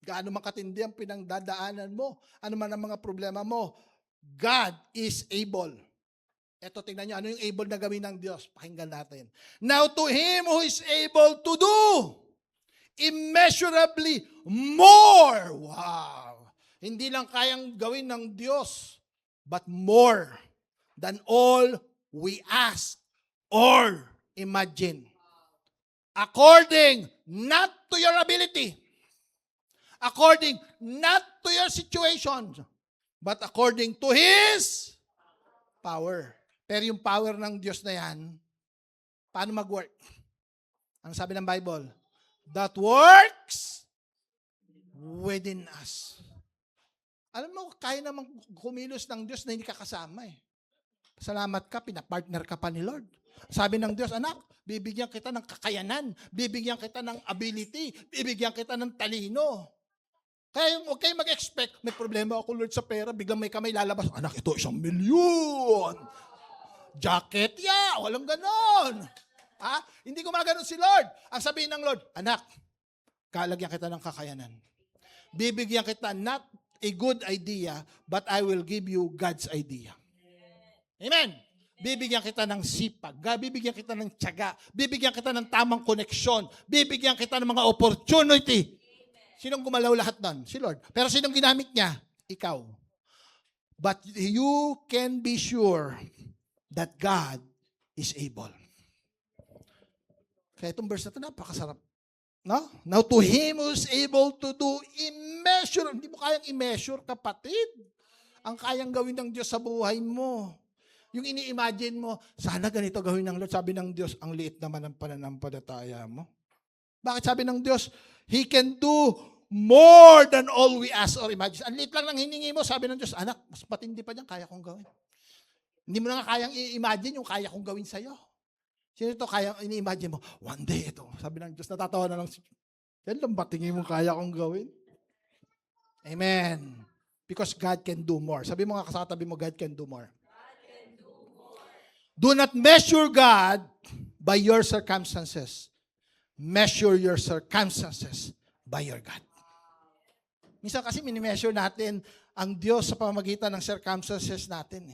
Gaano makatindi ang pinagdadaanan mo, ano man ang mga problema mo, God is able. Eto, tingnan nyo, ano yung able na gawin ng Diyos? Pakinggan natin. Now to Him who is able to do immeasurably more. Wow! Hindi lang kayang gawin ng Diyos, but more than all we ask or imagine. According not to your ability, according not to your situation, but according to His power. Pero yung power ng Diyos na yan, paano mag-work? Ano sabi ng Bible? That works within us. Alam mo, kaya namang kumilos ng Diyos na hindi ka kasama eh. Salamat ka, pinapartner ka pa ni Lord. Sabi ng Diyos, anak, bibigyan kita ng kakayanan, bibigyan kita ng ability, bibigyan kita ng talino. Kaya huwag kayo mag-expect, may problema ako Lord sa pera, biglang may kamay lalabas, anak, ito 1 milyon. Jacket, walang ganon. Hindi gumaganon si Lord. Ang sabihin ng Lord, anak, kalagyan kita ng kakayanan. Bibigyan kita not a good idea, but I will give you God's idea. Amen. Bibigyan kita ng sipag, bibigyan kita ng tiyaga, bibigyan kita ng tamang koneksyon, bibigyan kita ng mga opportunity. Sinong gumalaw lahat doon? Si Lord. Pero sinong ginamit niya? Ikaw. But you can be sure that God is able. Kaya itong verse na ito, napakasarap. No? Now to Him who is able to do immeasurable. Hindi mo kayang i-measure, kapatid. Ang kayang gawin ng Diyos sa buhay mo. Yung ini-imagine mo, sana ganito gawin ng Lord. Sabi ng Diyos, ang liit naman ang pananampalataya mo. Bakit sabi ng Diyos, He can do more than all we ask or imagine. Ang liit lang ng hiningi mo, sabi ng Diyos, anak, mas patindi pa dyan, kaya kong gawin. Hindi mo na nga kayang i-imagine yung kaya kong gawin sa'yo. Sino ito kaya ini-imagine mo? One day ito. Sabi ng Diyos, natatawa na lang. Yan lang ba tingin mo kaya kong gawin? Amen. Because God can do more. Sabi mo nga kasatabi mo, God can do more. Do not measure God by your circumstances. Measure your circumstances by your God. Minsan kasi minimeasure natin ang Diyos sa pamamagitan ng circumstances natin.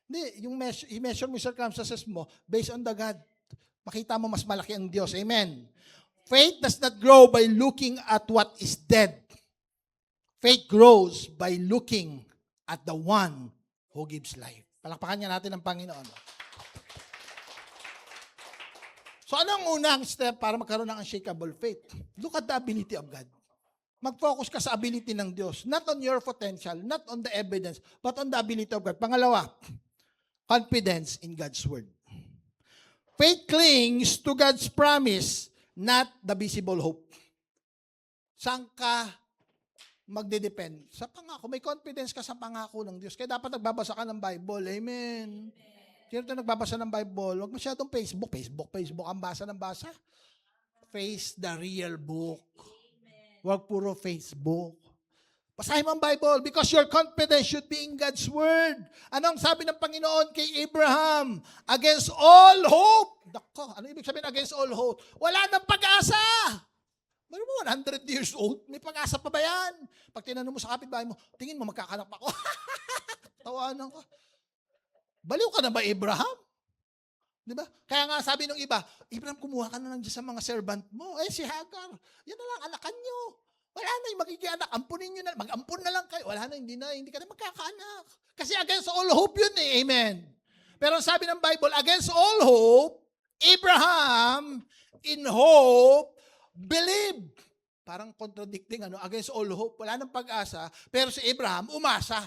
Hindi, i-measure mo yung circumstances mo based on the God. Makita mo mas malaki ang Diyos. Amen. Faith does not grow by looking at what is dead. Faith grows by looking at the one who gives life. Palakpakan niya natin ang Panginoon. So ano ang unang step para magkaroon ng unshakable faith? Look at the ability of God. Mag-focus ka sa ability ng Diyos. Not on your potential, not on the evidence, but on the ability of God. Pangalawa, confidence in God's word. Faith clings to God's promise, not the visible hope. Saan ka magdedepend? Sa pangako. May confidence ka sa pangako ng Diyos. Kaya dapat nagbabasa ka ng Bible. Amen. Sino ito nagbabasa ng Bible? Huwag masyadong Facebook ang basa ng basa. Face the real book. Huwag puro Facebook. Basahin mo ang Bible because your confidence should be in God's Word. Anong sabi ng Panginoon kay Abraham? Against all hope. Dako, ano ibig sabihin against all hope? Wala nang pag-asa. Meron mo, 100 years old, may pag-asa pa ba yan? Pag tinanong mo sa kapitbahay mo, tingin mo magkakanak pa ako. Tawanan ko. Baliw ka na ba, Abraham? Di ba? Kaya nga sabi ng iba, Abraham, kumuha ka na lang dyan sa mga servant mo. Si Hagar, yan na lang, anakan nyo. Wala na yung magiging anak. Ampunin nyo na. Mag-ampun na lang kayo. Wala na, hindi ka na magkakaanak. Kasi against all hope yun eh. Amen. Pero sabi ng Bible, against all hope, Abraham, in hope, believed. Parang contradicting, against all hope. Wala nang pag-asa. Pero si Abraham, umasa.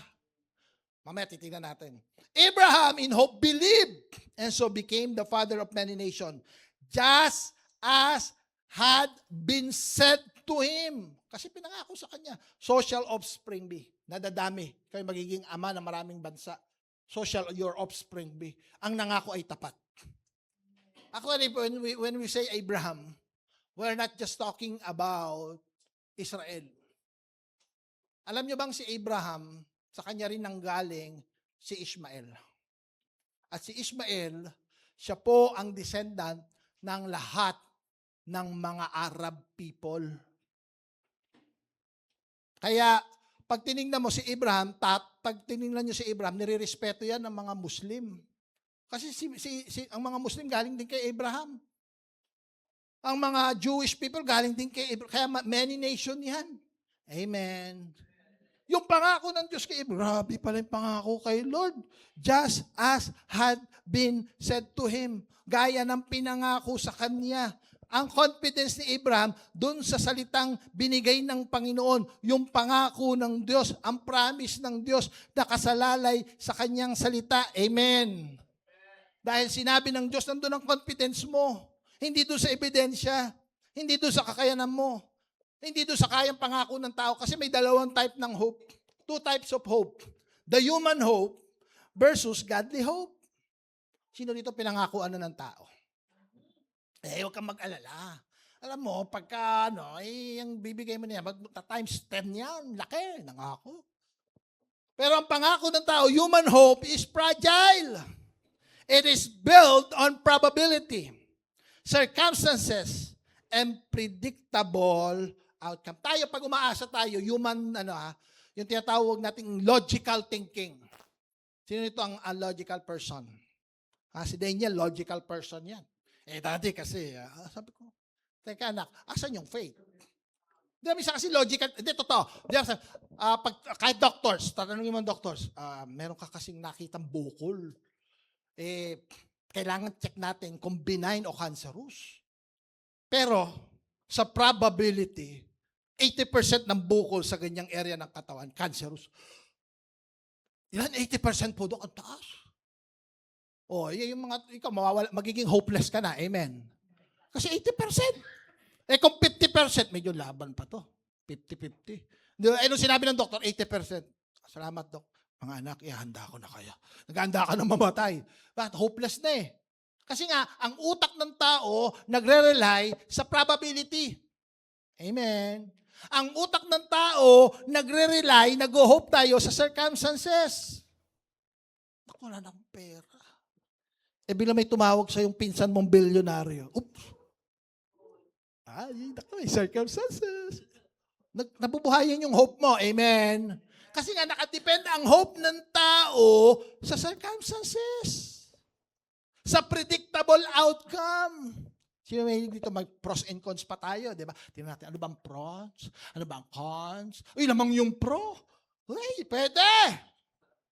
Mamaya titignan natin. Abraham in hope believed and so became the father of many nations, just as had been said to him. Kasi pinangako sa kanya, social offspring be. Nadadami. Kayo magiging ama ng maraming bansa. Social, your offspring be. Ang nangako ay tapat. Actually, when we say Abraham, we're not just talking about Israel. Alam nyo bang si Abraham, sa kanya rin nanggaling si Ishmael. At si Ishmael, siya po ang descendant ng lahat ng mga Arab people. Kaya, pag tinignan mo si Abraham, pag tinignan nyo si Abraham, nire-respeto yan ng mga Muslim. Kasi ang mga Muslim galing din kay Abraham. Ang mga Jewish people galing din kay Abraham. Kaya many nation yan. Amen. Yung pangako ng Diyos kay Abraham, grabe pala yung pangako kay Lord. Just as had been said to him. Gaya ng pinangako sa kanya. Ang confidence ni Abraham, dun sa salitang binigay ng Panginoon, yung pangako ng Diyos, ang promise ng Diyos na kasalalay sa kanyang salita. Amen. Dahil sinabi ng Diyos, nandun ang confidence mo. Hindi doon sa ebidensya. Hindi doon sa kakayanan mo. Hindi doon sa kayang pangako ng tao kasi may dalawang type ng hope. Two types of hope. The human hope versus godly hope. Sino dito pinangakuan ng tao? Huwag kang mag-alala. Alam mo, pagka, yung bibigay mo niya, times 10 yan, laki, nangako. Pero ang pangako ng tao, human hope is fragile. It is built on probability, circumstances, and predictable outcome. Tayo, pag umaasa tayo, human, yung tinatawag nating logical thinking. Sino ito ang logical person? Si Daniel, logical person yan. Dati kasi, sabi ko, teka anak, asan yung faith? Hindi, minsan kasi logical, hindi, totoo. Kahit doctors, tatanungin mo doctors, meron ka kasing nakitang bukol. Kailangan check natin kung benign o cancerous. Pero, sa probability, 80% ng bukol sa ganyang area ng katawan, cancerous. Ilan? 80% po doon, ang taas. Yung mga, ikaw, magiging hopeless ka na. Amen. Kasi 80%. Kung 50%, medyo laban pa to. 50-50. Ano sinabi ng doktor? 80%. Salamat, Dok. Mga anak, handa ko na kaya. Naghanda ka na mamatay. Bakit? Hopeless na eh. Kasi nga, ang utak ng tao nagre-rely sa probability. Amen. Ang utak ng tao nagre-rely, nag-hope tayo sa circumstances. Naku, wala ng pera. Bigla may tumawag sa yung pinsan mong bilyonaryo. Oops. Naku, may circumstances. Nabubuhayan yung hope mo. Amen. Kasi nga, nakadepende ang hope ng tao sa circumstances. Sa predictable outcome. Sino may dito mag-pros and cons pa tayo, di ba? Tingnan natin, ano bang pros? Ano bang cons? Lamang yung pro. Pwede.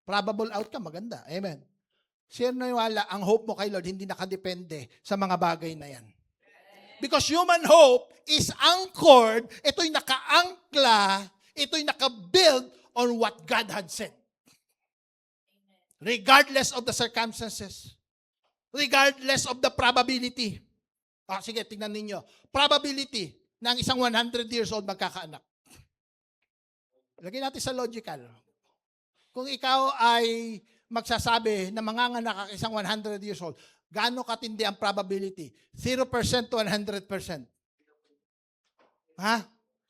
Probable outcome, maganda. Amen. Sino naniwala, ang hope mo kay Lord hindi nakadepende sa mga bagay na yan. Because human hope is anchored, ito'y naka-angkla, ito'y naka-build on what God had said. Regardless of the circumstances. Regardless of the probability. Sige, tingnan ninyo. Probability na ang isang 100 years old magkakaanak. Lagyan natin sa logical. Kung ikaw ay magsasabi na manganganak ang isang 100 years old, gaano katindi ang probability? 0% to 100%.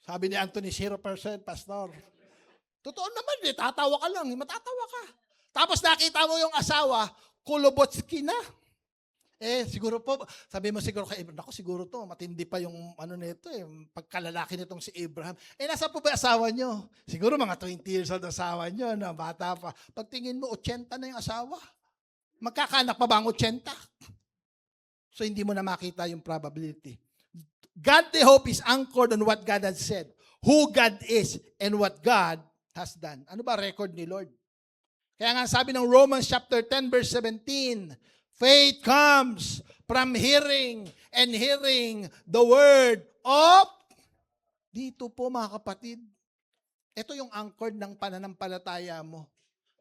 Sabi ni Anthony, 0%, Pastor. Totoo naman, tatawa ka lang, matatawa ka. Tapos nakita mo yung asawa, kulobotski na. Siguro po, sabi mo siguro kay Abraham, siguro to, matindi pa yung nito pagkalalaki nitong si Abraham. Nasa po ba asawa nyo? Siguro mga 20 years old asawa nyo, bata pa. Pagtingin mo, 80 na yung asawa. Magkakaanak pa ba ang 80? So hindi mo na makita yung probability. Godly hope is anchored on what God has said, who God is, and what God has done. Ano ba record ni Lord? Kaya nga sabi ng Romans chapter 10 verse 17, faith comes from hearing, and hearing the word of, dito po mga kapatid, ito yung anchored ng pananampalataya mo.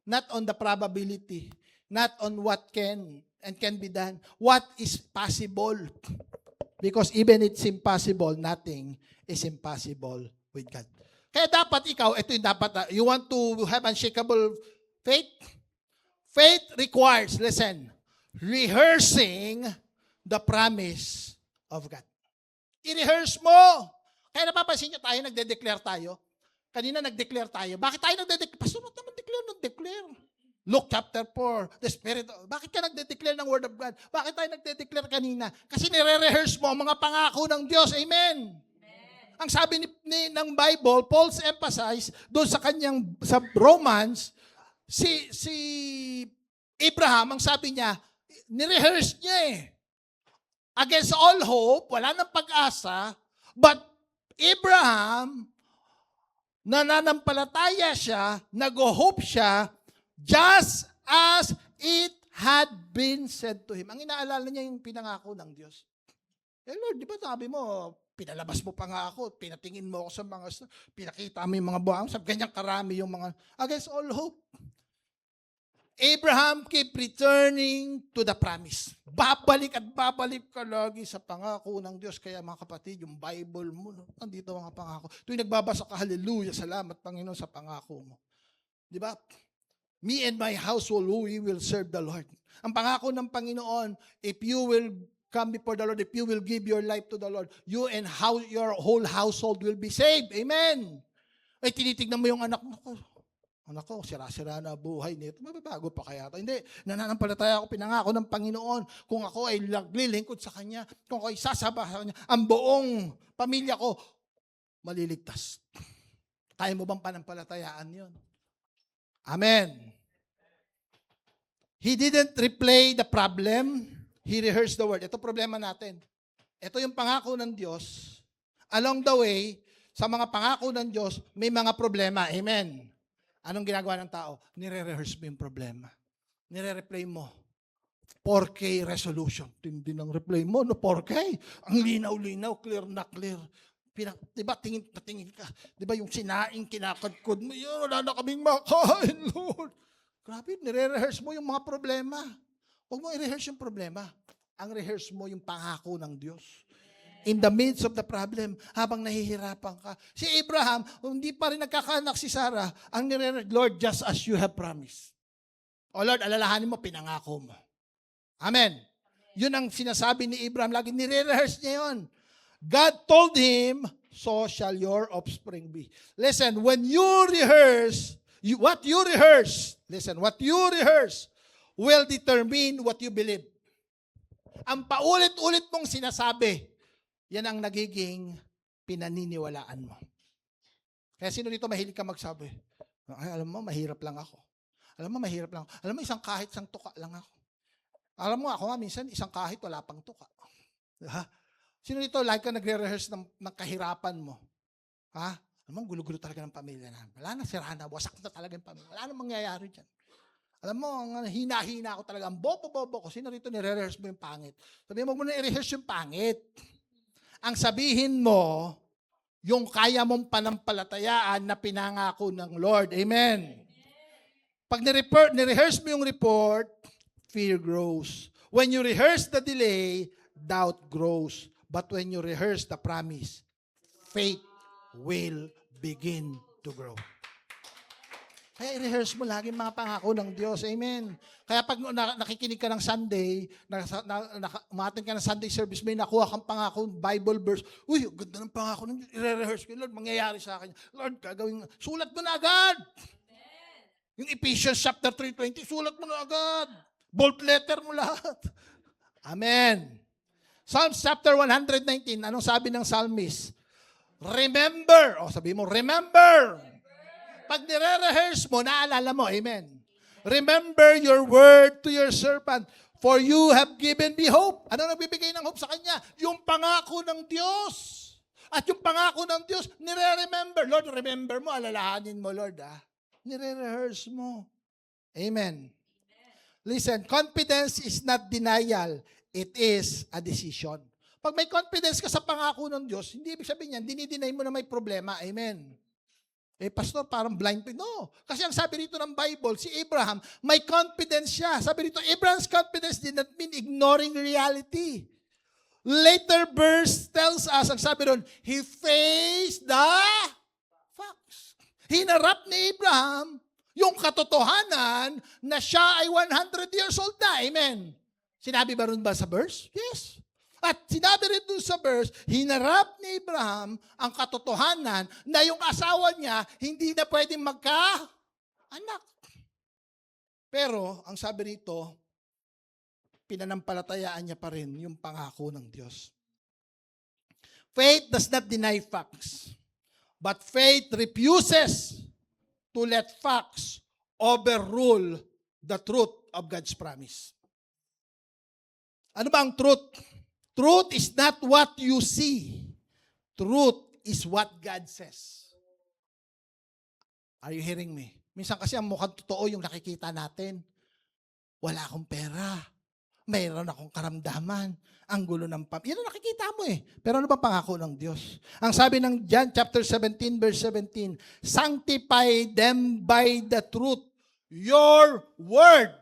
Not on the probability, not on what can and can be done. What is possible? Because even it's impossible, nothing is impossible with God. Kaya dapat ikaw, ito yung dapat, you want to have unshakable faith? Faith requires, listen, rehearsing the promise of God. I-rehearse mo. Kaya napapansin nyo tayo, nagde-declare tayo. Kanina nag-declare tayo. Bakit tayo nagde-declare? Pastor, ba't naman nag-declare? Luke chapter 4, the Spirit. Bakit ka nagde-declare ng Word of God? Bakit tayo nagde-declare kanina? Kasi nire-rehearse mo ang mga pangako ng Diyos. Amen. Ang sabi ng Bible, Paul's emphasize doon sa Romans, si Abraham, ang sabi niya, nirehearse niya eh. Against all hope, wala nang pag-asa, but Abraham, nananampalataya siya, nag-hope siya, just as it had been said to him. Ang inaalala niya yung pinangako ng Diyos. Lord, di ba sabi mo, pinalabas mo pa nga ako, pinatingin mo ako sa mga, pinakita mo yung mga buhang, sabi, ganyang karami yung mga, against all hope. Abraham kept returning to the promise. Babalik at babalik ka lagi sa pangako ng Diyos. Kaya mga kapatid, yung Bible mo, nandito mga pangako. Tuwing nagbabasa ka, hallelujah, salamat Panginoon sa pangako mo. Di ba? Me and my household, we will serve the Lord. Ang pangako ng Panginoon, if you will come before the Lord, if you will give your life to the Lord, you and your whole household will be saved. Amen. Ay, tinitignan mo yung anak mo. Anak ko, sira-sira na buhay nito. Mababago pa kaya ito? Hindi, nananampalataya ako, pinangako ng Panginoon. Kung ako ay naglilingkod sa Kanya, kung ako ay sasaba sa Kanya, ang buong pamilya ko, maliligtas. Kaya mo bang panampalatayaan yun? Amen. He didn't replay the problem. He rehearsed the word. Ito problema natin. Ito yung pangako ng Diyos. Along the way, sa mga pangako ng Diyos, may mga problema. Amen. Anong ginagawa ng tao? Nire-rehearse mo yung problema. Nire-replay mo. 4K resolution. Tindi ng replay mo, no 4K. Ang linaw-linaw, clear na clear. Diba, tingin ka. Diba yung sinaing kinakadkod mo, yun, wala na kaming makain, Lord. Grabe, nire-rehearse mo yung mga problema. Huwag mo i-rehearse yung problema. Ang rehearse mo yung pangako ng Diyos. In the midst of the problem, habang nahihirapan ka. Si Abraham, hindi pa rin nagkakaanak si Sarah, ang nire-rehearse, Lord, just as you have promised. O Lord, alalahanin mo, pinangako mo. Amen. Yun ang sinasabi ni Abraham, lagi nire-rehearse niya yun. God told him, so shall your offspring be. Listen, when you rehearse, what you rehearse will determine what you believe. Ang paulit-ulit mong sinasabi, yan ang nagiging pinaniniwalaan mo. Kaya sino dito mahilig ka magsabi? Ay, alam mo, mahirap lang ako. Alam mo, isang tuka lang ako. Alam mo, ako nga, minsan, isang kahit wala pang tuka. Ha? Sino dito, like ka nagre-rehearse ng kahirapan mo? Ha? Alam mo, gulo-gulo talaga ng pamilya na. Wala na, sira na, wasak na talaga yung pamilya. Wala na mangyayari dyan. Alam mo, ang hina-hina ako talaga, ang bobo-bobo ko. Sino rito nire-rehearse mo yung pangit? Sabihin mo muna i-rehearse yung pangit. Ang sabihin mo, yung kaya mong panampalatayaan na pinangako ng Lord. Amen. Pag ni-rehearse mo yung report, fear grows. When you rehearse the delay, doubt grows. But when you rehearse the promise, faith will begin to grow. Kaya i-rehearse mo lagi mga pangako ng Diyos. Amen. Kaya pag nakikinig ka ng Sunday, umatin ka ng Sunday service, may nakuha kang pangako, Bible verse, uy, ganda ng pangako ng Diyos. I-rehearse ko, Lord, mangyayari sa akin. Lord, gagawin, sulat mo na agad. Amen. Yung Ephesians chapter 3:20, sulat mo na agad. Bold letter mo lahat. Amen. Psalms chapter 119, anong sabi ng psalmist? Remember. O, sabi mo, remember. Pag nire-rehearse mo, naalala mo, amen. Remember your word to your servant, for you have given me hope. Ano nagbibigay ng hope sa kanya? Yung pangako ng Diyos. At yung pangako ng Diyos, nire-remember. Lord, remember mo, alalahanin mo, Lord. Nire-rehearse mo. Amen. Listen, confidence is not denial. It is a decision. Pag may confidence ka sa pangako ng Diyos, hindi ibig sabihin yan, dinideny mo na may problema. Amen. Pastor, parang blind faith. No. Kasi ang sabi rito ng Bible, si Abraham, may confidence siya. Sabi rito, Abraham's confidence did not mean ignoring reality. Later verse tells us, ang sabi doon, he faced the facts. Hinarap ni Abraham yung katotohanan na siya ay 100 years old na. Amen. Sinabi ba rin ba sa verse? Yes. At sinabi rin doon sa verse, hinarap ni Abraham ang katotohanan na yung asawa niya hindi na pwedeng magka-anak. Pero, ang sabi rito, pinanampalatayaan niya pa rin yung pangako ng Diyos. Faith does not deny facts, but faith refuses to let facts overrule the truth of God's promise. Ano ba ang truth? Truth is not what you see. Truth is what God says. Are you hearing me? Minsan kasi ang mukhang totoo yung nakikita natin. Wala akong pera. Mayroon akong karamdaman. Ang gulo ng yan ang nakikita mo eh. Pero ano ba pangako ng Diyos? Ang sabi ng John chapter 17 verse 17, sanctify them by the truth. Your word.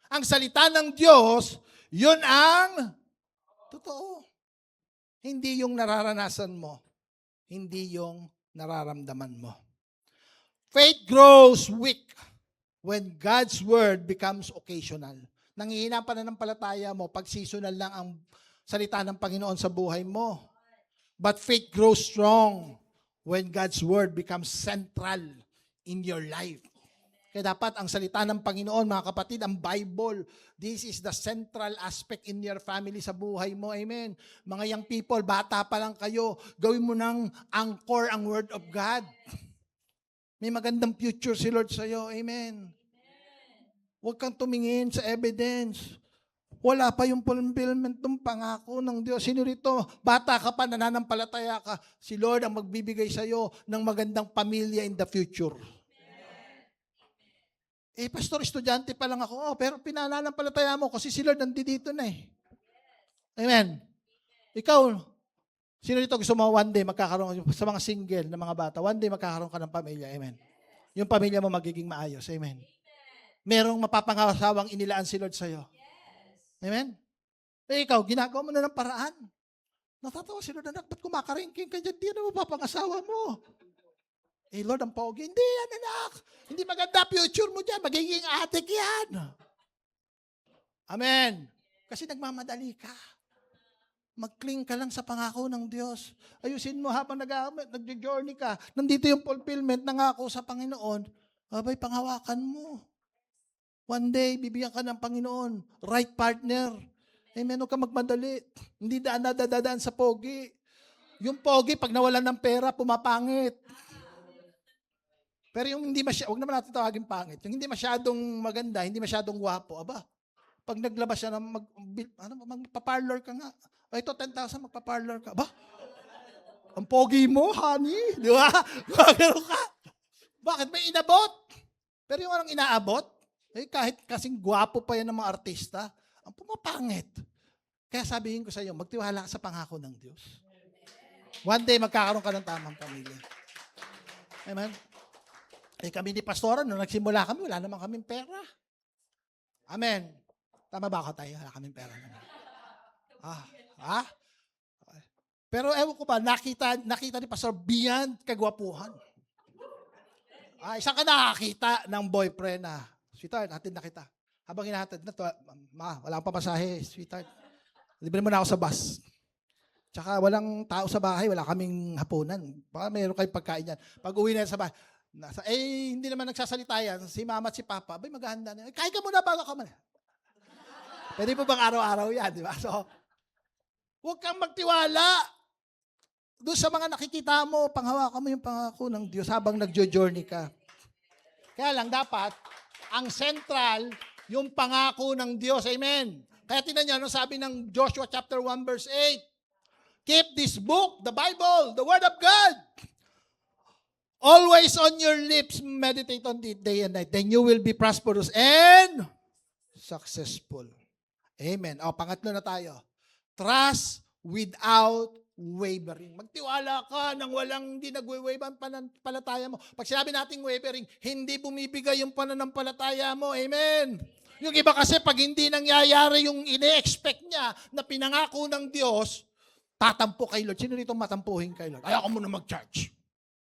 Ang salita ng Diyos, yun ang totoo. Hindi yung nararanasan mo. Hindi yung nararamdaman mo. Faith grows weak when God's word becomes occasional. Nanghihina pa na ng palataya mo pag seasonal lang ang salita ng Panginoon sa buhay mo. But faith grows strong when God's word becomes central in your life. Kaya dapat ang salita ng Panginoon, mga kapatid, ang Bible, this is the central aspect in your family sa buhay mo. Amen. Mga young people, bata pa lang kayo, gawin mo ng anchor ang Word of God. May magandang future si Lord sa'yo. Amen. Huwag kang tumingin sa evidence. Wala pa yung fulfillment ng pangako ng Diyos. Sino rito? Bata ka pa, nananampalataya ka. Si Lord ang magbibigay sa'yo ng magandang pamilya in the future. Pastor, estudyante pa lang ako. Pero pinananampalataya mo kasi si Lord nandito na eh. Amen. Ikaw, sino rito gusto mo one day magkakaroon, sa mga single na mga bata, one day magkakaroon ka ng pamilya. Amen. Yung pamilya mo magiging maayos. Amen. Merong mapapangawasawang inilaan si Lord sa'yo. Amen. Ikaw, ginagawa mo na ng paraan. Natatawa si Lord, anak, ba't kumakaringking ka dyan? Di na mapapangasawa mo. Lord, ang pogi. Hindi yan, anak. Hindi maganda future mo dyan. Magiging atik yan. Amen. Kasi nagmamadali ka. Mag-cling ka lang sa pangako ng Diyos. Ayusin mo habang nag-journey ka. Nandito yung fulfillment ng ako sa Panginoon. Abay, panghawakan mo. One day, bibigyan ka ng Panginoon. Right partner. Amen. Huwag ka magmadali. Hindi dadaan sa pogi. Yung pogi, pag nawalan ng pera, pumapangit. Pero yung hindi huwag naman natin tawagin pangit. Yung hindi masyadong maganda, hindi masyadong gwapo, aba, pag naglabas siya ng magpa-parlor ka nga. Ito, 10,000, magpa-parlor ka. Aba, ang pogi mo, honey. Di ba? Magano ka. Bakit? May inabot. Pero yung anong inaabot, kahit kasing gwapo pa yan ng mga artista, ang pumapangit. Kaya sabihin ko sa iyo, magtiwala ka sa pangako ng Diyos. One day, magkakaroon ka ng tamang pamilya. Amen? Kami ni Pastora, nung nagsimula kami, wala naman kaming pera. Amen. Tama ba ako tayo? Wala kaming pera naman. Pero ewan ko ba, nakita ni Pastor beyond kagwapuhan. Isang ka nakakita ng boyfriend na, sweetheart, hatid na kita. Habang hinahatid na, wala akong pamasahe, sweetheart. Libre mo na ako sa bus. Tsaka walang tao sa bahay, wala kaming hapunan. Baka mayroon kayong pagkain yan. Pag uwi na sa bahay, hindi naman nagsasalita yan. Si mama at si papa, maghahanda na. Kain ka muna bago ka man. Pwede po bang araw-araw yan, di ba? So, huwag kang magtiwala. Doon sa mga nakikita mo, panghawakan mo yung pangako ng Diyos habang nagjo-journey ka. Kaya lang dapat, Ang central, yung pangako ng Diyos. Amen. Kaya tingnan niyo, ano sabi ng Joshua chapter 1 verse 8? Keep this book, the Bible, the Word of God, always on your lips. Meditate on it day and night. Then you will be prosperous and successful. Amen. O, pangatlo na tayo. Trust without wavering. Magtiwala ka nang hindi nagwe-wave ang pananampalataya mo. Pag sinabi nating wavering, hindi bumibigay yung pananampalataya mo. Amen. Yung iba kasi pag hindi nangyayari yung ine-expect niya na pinangako ng Diyos, tatampo kay Lord. Sino dito matampuhin kay Lord? Ayaw ko muna mag-church.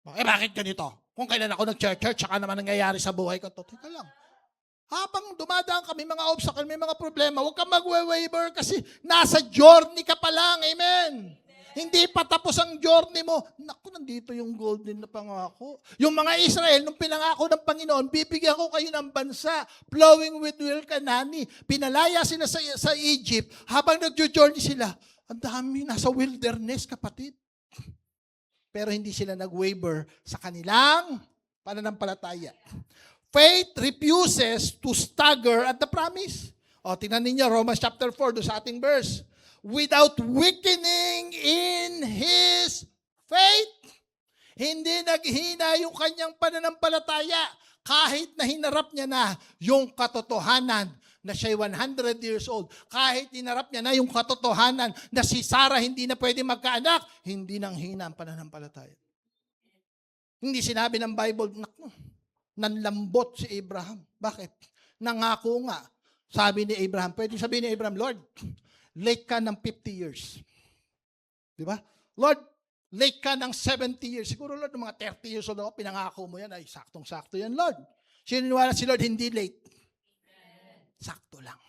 Bakit ganito? Kung kailan ako nag-church, saka naman nangyayari sa buhay ko. Teka lang. Habang dumadaan kami, mga obstacle, may mga problema, huwag kang magwe-waver kasi nasa journey ka pa lang. Amen. Hindi pa tapos ang journey mo. Naku, nandito yung golden na pangako. Yung mga Israel, nung pinangako ng Panginoon, bibigyan ko kayo ng bansa, flowing with milk and honey. Pinalaya sila sa Egypt. Habang nag-journey sila, ang dami, nasa wilderness, kapatid. Pero hindi sila nag-waver sa kanilang pananampalataya. Faith refuses to stagger at the promise. O, tingnan ninyo, Romans chapter 4, doon sa ating verse. Without weakening in his faith. Hindi naghina yung kanyang pananampalataya kahit na hinarap niya na yung katotohanan na siya'y 100 years old. Kahit hinarap niya na yung katotohanan na si Sarah hindi na pwede magkaanak, hindi nang hina ang pananampalataya. Hindi sinabi ng Bible, naku, nanlambot si Abraham. Bakit? Nangako nga. Sabi ni Abraham, pwede sabihin ni Abraham, Lord, late ka ng 50 years. Di ba? Lord, late ka ng 70 years. Siguro, Lord, ng mga 30 years old ako, pinangako mo yan, ay saktong-sakto yan, Lord. Sininiwala si Lord, hindi late. Sakto lang.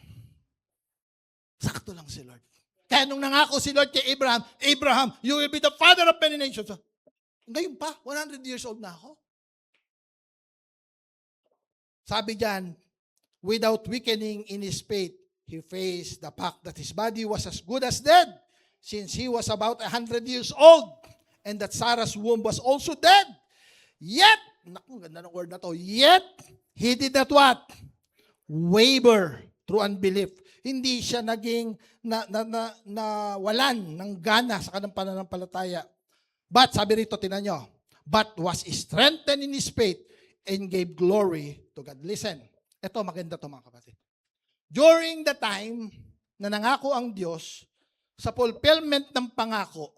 Sakto lang si Lord. Kaya nung nangako si Lord kay Abraham, Abraham, you will be the father of many nations. Ngayon pa, 100 years old na ako. Sabi diyan, without weakening in his faith, he faced the fact that his body was as good as dead since he was about 100 years old and that Sarah's womb was also dead. Yet, naku, ganda ng word na to, yet, he did not what? Waver through unbelief. Hindi siya naging nawalan ng gana sa kanyang pananampalataya. But, sabi rito, tinan nyo, but was strengthened in his faith and gave glory to God. Listen, ito maganda to mga kapatid. During the time na nangako ang Diyos, sa fulfillment ng pangako,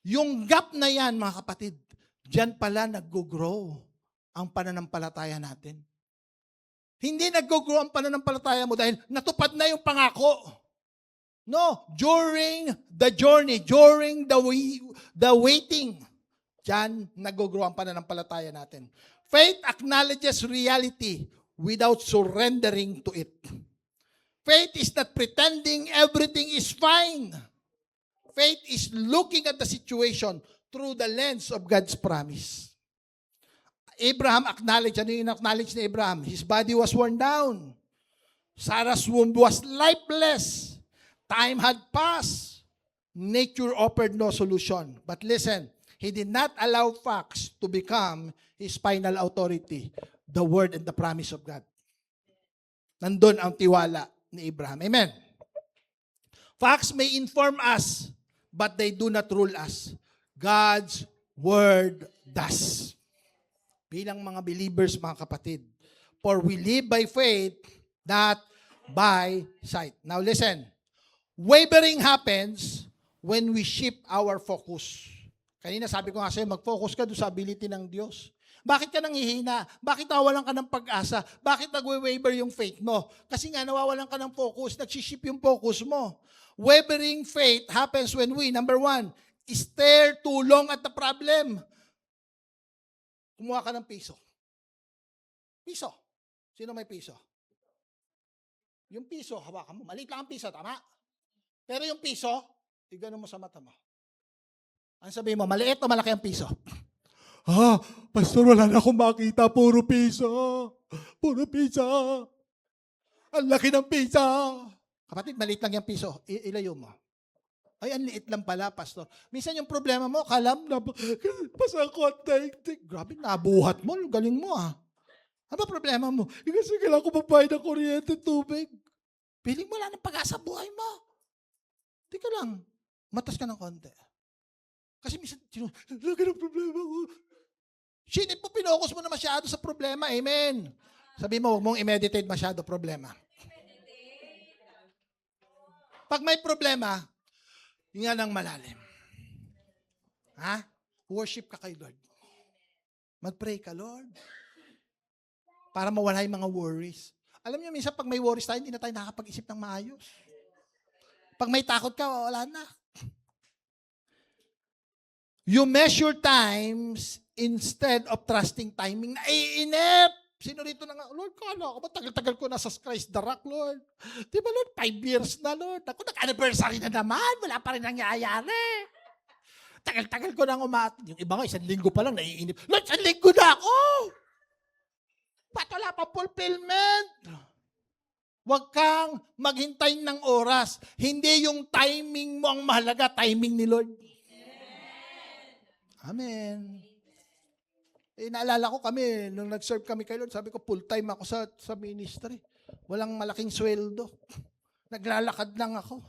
yung gap na yan mga kapatid, diyan pala nag-grow ang pananampalataya natin. Hindi nag-grow ang pananampalataya mo dahil natupad na yung pangako. No, during the journey, during the waiting, diyan nag-grow ang pananampalataya natin. Faith acknowledges reality without surrendering to it. Faith is not pretending everything is fine. Faith is looking at the situation through the lens of God's promise. Abraham acknowledged, ano yung acknowledge ni Abraham? His body was worn down. Sarah's womb was lifeless. Time had passed. Nature offered no solution. But listen, he did not allow facts to become his final authority. The word and the promise of God. Nandun ang tiwala ni Abraham. Amen. Facts may inform us, but they do not rule us. God's word does. Bilang mga believers, mga kapatid. For we live by faith, not by sight. Now listen. Wavering happens when we shift our focus. Kanina sabi ko nga sa'yo, mag-focus ka doon sa ability ng Diyos. Bakit ka nanghihina? Bakit nawawalan ka ng pag-asa? Bakit nagwe-waver yung faith mo? Kasi nga nawawalan ka ng focus, nagsiship yung focus mo. Wavering faith happens when we, number one, stare too long at the problem. Kumuha ka ng piso. Piso. Sino may piso? Yung piso, hawakan mo. Maliit lang ang piso, tama? Pero yung piso, igano mo sa mata mo. Ano sabihin mo, maliit o malaki ang piso? Pastor, wala na akong makita. Puro piso. Puro piso. Ang laki ng piso. Kapatid, maliit lang yung piso. Ilayo mo. Ay, ang liit lang pala, Pastor. Minsan yung problema mo, kalam na, pasang ko at daigdig. Grabe, nabuhat mo. Galing mo, Ano ba problema mo? Kasi kailangan ko magbayad ng kuryente, tubig. Piling mo wala ng pag-asa buhay mo. Tika lang, matas ka ng konti. Kasi minsan, lagi ng problema ko. Sinip mo, pinokus mo na masyado sa problema. Amen. Sabi mo, huwag mong i-meditate masyado problema. Pag may problema, hinga ng malalim. Ha? Worship ka kay Lord. Mag-pray ka, Lord. Para mawala yung mga worries. Alam niyo, minsan pag may worries tayo, hindi na tayo nakakapag-isip ng maayos. Pag may takot ka, wala na. You measure times instead of trusting timing. Naiinip! Sino rito na nga, Lord, kala ako ba tagal-tagal ko nasa Christ the Rock, Lord? Di ba, Lord, 5 years na, Lord. Ako, nag-anniversary na naman. Wala pa rin nangyayari. Tagal-tagal ko nang yung iba nga, 1 linggo pa lang, naiinip. Lord, 1 linggo na ako! Ba't wala pa fulfillment? Huwag kang maghintay ng oras. Hindi yung timing mo ang mahalaga, timing ni Lord. Amen. Naalala ko kami, nung nag-serve kami kay Lord, sabi ko, full-time ako sa ministry. Walang malaking sweldo. Naglalakad lang ako.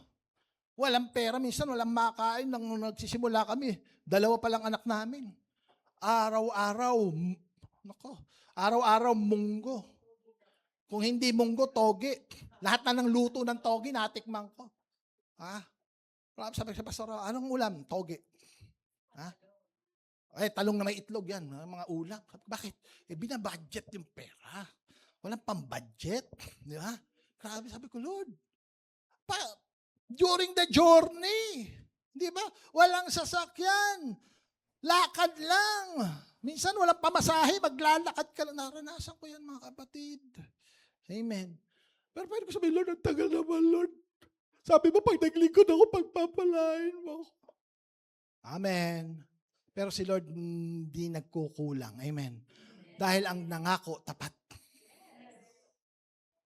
Walang pera, minsan walang makain. Nung nagsisimula kami, 2 pa lang anak namin. Araw-araw munggo. Kung hindi munggo, toge. Lahat na ng luto ng toge, natikman ko. Sabi sa pastor, anong ulam? Toge. Talong na may itlog yan, mga ulam. Bakit? Binabudget yung pera. Walang pang-budget. Di ba? Grabe, sabi ko, Lord, during the journey, di ba? Walang sasakyan. Lakad lang. Minsan walang pamasahe, maglalakad ka lang. Naranasan ko yan, mga kapatid. Amen. Pero pwede ko sabihin, Lord, ang tagal naman, Lord. Sabi mo, pag naglingkod ako, pagpapalain mo. Amen. Pero si Lord hindi nagkukulang. Amen. Dahil ang nangako, tapat.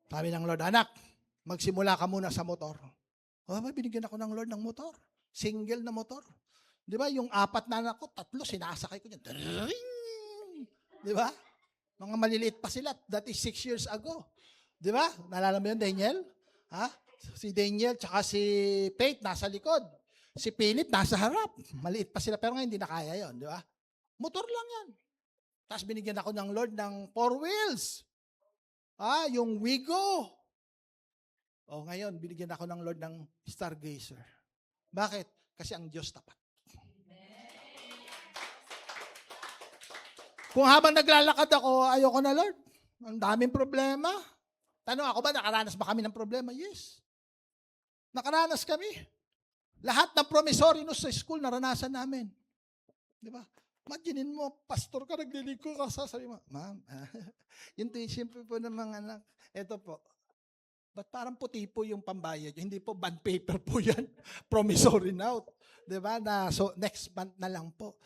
Sabi ng Lord, anak, magsimula ka muna sa motor. Binigyan ako ng Lord ng motor. Single na motor. Di ba? Yung 4 na anak ko, 3, sinasakay ko niyan. Di ba? Mga maliliit pa sila. That is 6 years ago. Di ba? Naalala mo yun, Daniel? Si Daniel, tsaka si Faith, nasa likod. Si Philip, nasa harap. Maliit pa sila, pero ngayon hindi na kaya yun, di ba? Motor lang yan. Tapos binigyan ako ng Lord ng 4 wheels. Yung Wigo. Ngayon, binigyan ako ng Lord ng Stargazer. Bakit? Kasi ang Diyos tapat. Kung habang naglalakad ako, ayoko na, Lord. Ang daming problema. Tanong ako ba, nakaranas ba kami ng problema? Yes. Nakaranas kami. Lahat ng promissory notes sa school, naranasan namin. Di ba? Imaginin mo, pastor ka, naglilingkod ka, sasabi mo, ma'am, yung siyempre po ng mga anak, eto po, ba't parang puti po yung pambayad? Hindi po bond paper po yan. Promissory note. Di ba? So, next month na lang po.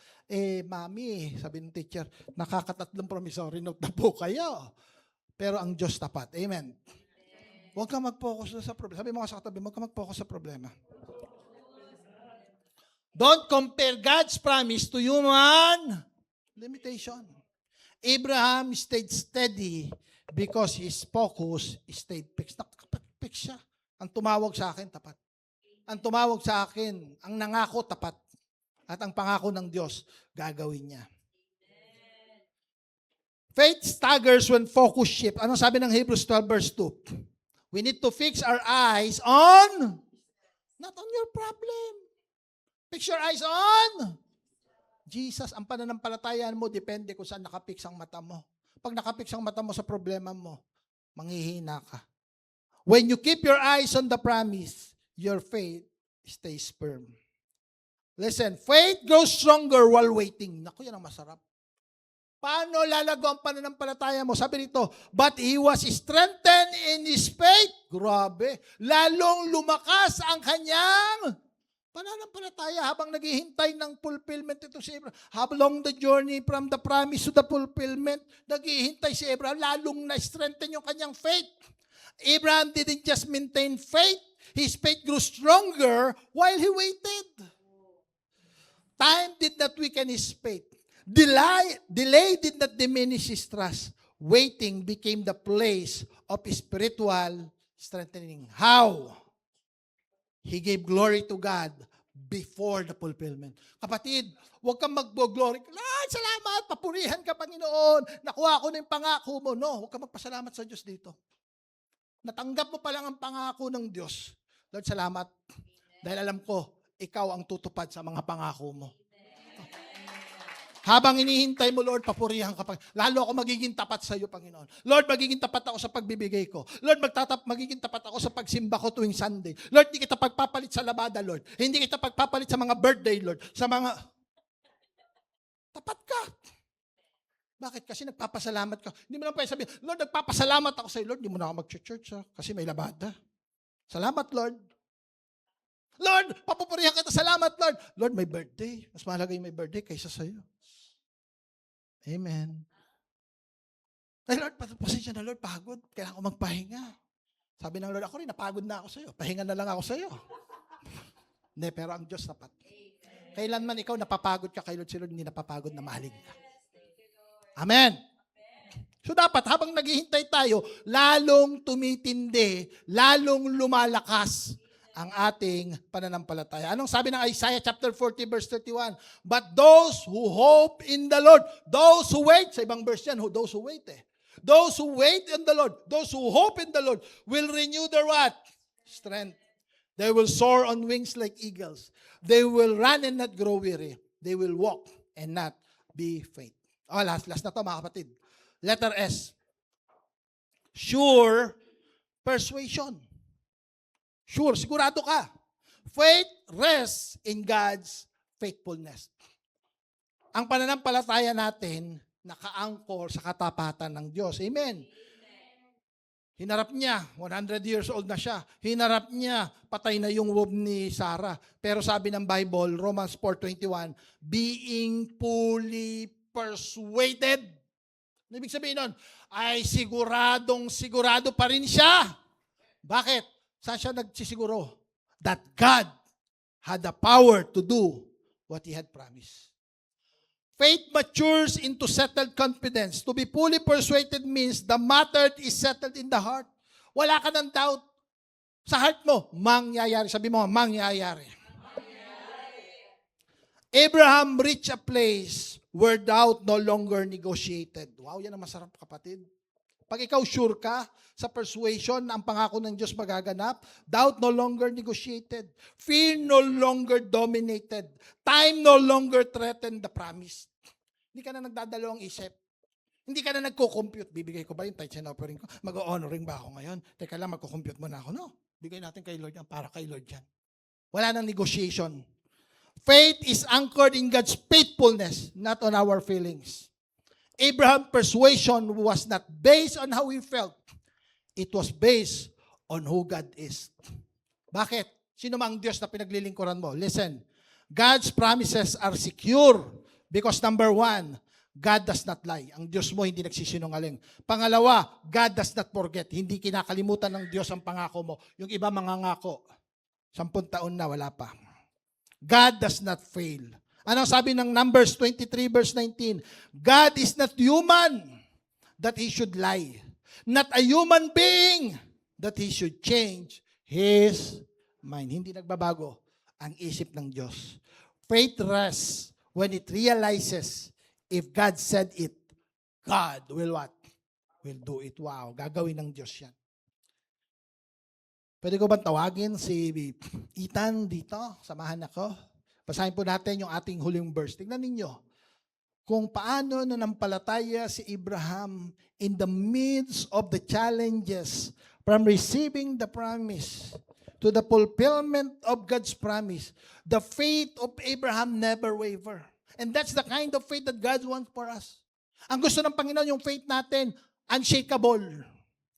Mami, sabi ng teacher, nakakatatlong promissory note na po kayo. Pero ang Diyos tapat. Amen. Huwag kang mag-focus sa problema. Sabi mo sa katabi, huwag kang mag-focus sa problema. Don't compare God's promise to human limitation. Abraham stayed steady because his focus stayed fixed. Nakapag-fix siya. Ang tumawag sa akin, tapat. Ang tumawag sa akin, ang nangako, tapat. At ang pangako ng Diyos, gagawin niya. Faith staggers when focus shift. Anong sabi ng Hebrews 12 verse 2? We need to fix our eyes on, not on your problem. Fix your eyes on Jesus. Ang pananampalatayaan mo, depende kung saan nakapix ang mata mo. Pag nakapix ang mata mo sa problema mo, manghihina ka. When you keep your eyes on the promise, your faith stays firm. Listen, faith grows stronger while waiting. Naku, yan ang masarap. Paano lalago ang pananampalataya mo? Sabi nito, but he was strengthened in his faith. Grabe. Lalong lumakas ang kanyang pananampalataya habang naghihintay ng fulfillment ito si Abraham. Along the journey from the promise to the fulfillment, naghihintay si Abraham, lalong na-strengthen yung kanyang faith. Abraham didn't just maintain faith, his faith grew stronger while he waited. Time did not weaken his faith. Delay did not diminish his trust. waiting became the place of spiritual strengthening. How? He gave glory to God before the fulfillment. Kapatid, huwag kang mag-glory. Lord, salamat, papurihan ka, Panginoon. Nakuha ko na yung pangako mo. No, huwag kang magpasalamat sa Diyos dito. Natanggap mo pa lang ang pangako ng Diyos. Lord, salamat. Dahil alam ko, ikaw ang tutupad sa mga pangako mo. Habang inihintay mo, Lord, papurihan ka pa. Lalo ako magiging tapat sa iyo, Panginoon. Lord, magiging tapat ako sa pagbibigay ko. Lord, magiging tapat ako sa pagsimba ko tuwing Sunday. Lord, hindi kita pagpapalit sa labada, Lord. Hindi kita pagpapalit sa mga birthday, Lord. Sa mga... Tapat ka. Bakit? Kasi nagpapasalamat ka. Hindi mo lang pwede sabihin, Lord, nagpapasalamat ako sa iyo. Lord, hindi mo na ako mag-church, kasi may labada. Salamat, Lord. Lord, papupurihan kita. Salamat, Lord. Lord, may birthday. Mas mahalaga yung may birthday kaysa sa iyo. Amen. Ay, Lord, pasensya na, Lord, pagod. Kailangan ko magpahinga. Sabi ng Lord, ako rin, napagod na ako sa iyo. Pahinga na lang ako sa iyo. Hindi, pero ang Diyos tapat. Kailanman ikaw napapagod ka kay Lord, si Lord hindi napapagod na mahalin ka. Amen. So dapat, habang naghihintay tayo, lalong tumitindi, lalong lumalakas ang ating pananampalataya. Anong sabi ng Isaiah chapter 40 verse 31? But those who hope in the Lord, those who wait, sa ibang verse yan, those who wait Those who wait in the Lord, those who hope in the Lord, will renew their what? Strength. They will soar on wings like eagles. They will run and not grow weary. They will walk and not be faint. Oh, last na to mga kapatid. Letter S. Sure persuasion. Sure, sigurado ka. Faith rests in God's faithfulness. Ang pananampalataya natin, naka-anchor sa katapatan ng Diyos. Amen. Hinarap niya, 100 years old na siya. Hinarap niya, patay na yung womb ni Sarah. Pero sabi ng Bible, Romans 4:21, being fully persuaded. Ibig sabihin nun, ay sigurado pa rin siya. Bakit? Saan siya nagsisiguro? That God had the power to do what He had promised. Faith matures into settled confidence. To be fully persuaded means the matter is settled in the heart. Wala ka ng doubt. Sa heart mo, mangyayari. Sabi mo, mangyayari. Abraham reached a place where doubt no longer negotiated. Wow, yan ang masarap, kapatid. Pag ikaw sure ka sa persuasion na ang pangako ng Diyos magaganap, doubt no longer negotiated. Fear no longer dominated. Time no longer threatened the promise. Hindi ka na nagdadalawang isip. Hindi ka na nagko-compute. Bibigay ko ba yung tithes and offering ko? Mag-honoring ba ako ngayon? Teka lang, magko-compute muna ako. No, bigay natin kay Lord yan para kay Lord yan. Wala nang negotiation. Faith is anchored in God's faithfulness, not on our feelings. Abraham's persuasion was not based on how he felt. It was based on who God is. Bakit? Sino mang Diyos na pinaglilingkuran mo? Listen, God's promises are secure because number one, God does not lie. Ang Diyos mo hindi nagsisinungaling. Pangalawa, God does not forget. Hindi kinakalimutan ng Diyos ang pangako mo. Yung iba mangangako, 10 taon na, wala pa. God does not fail. Ano sabi ng Numbers 23 verse 19? God is not human that He should lie. Not a human being that He should change His mind. Hindi nagbabago ang isip ng Diyos. Faith rests when it realizes if God said it, God will what? Will do it. Wow, gagawin ng Diyos yan. Pwede ko bang tawagin si Ethan dito? Samahan ako. Basahin po natin yung ating huling verse. Tingnan ninyo kung paano nanampalataya si Abraham in the midst of the challenges from receiving the promise to the fulfillment of God's promise. The faith of Abraham never waver. And that's the kind of faith that God wants for us. Ang gusto ng Panginoon, yung faith natin, unshakable.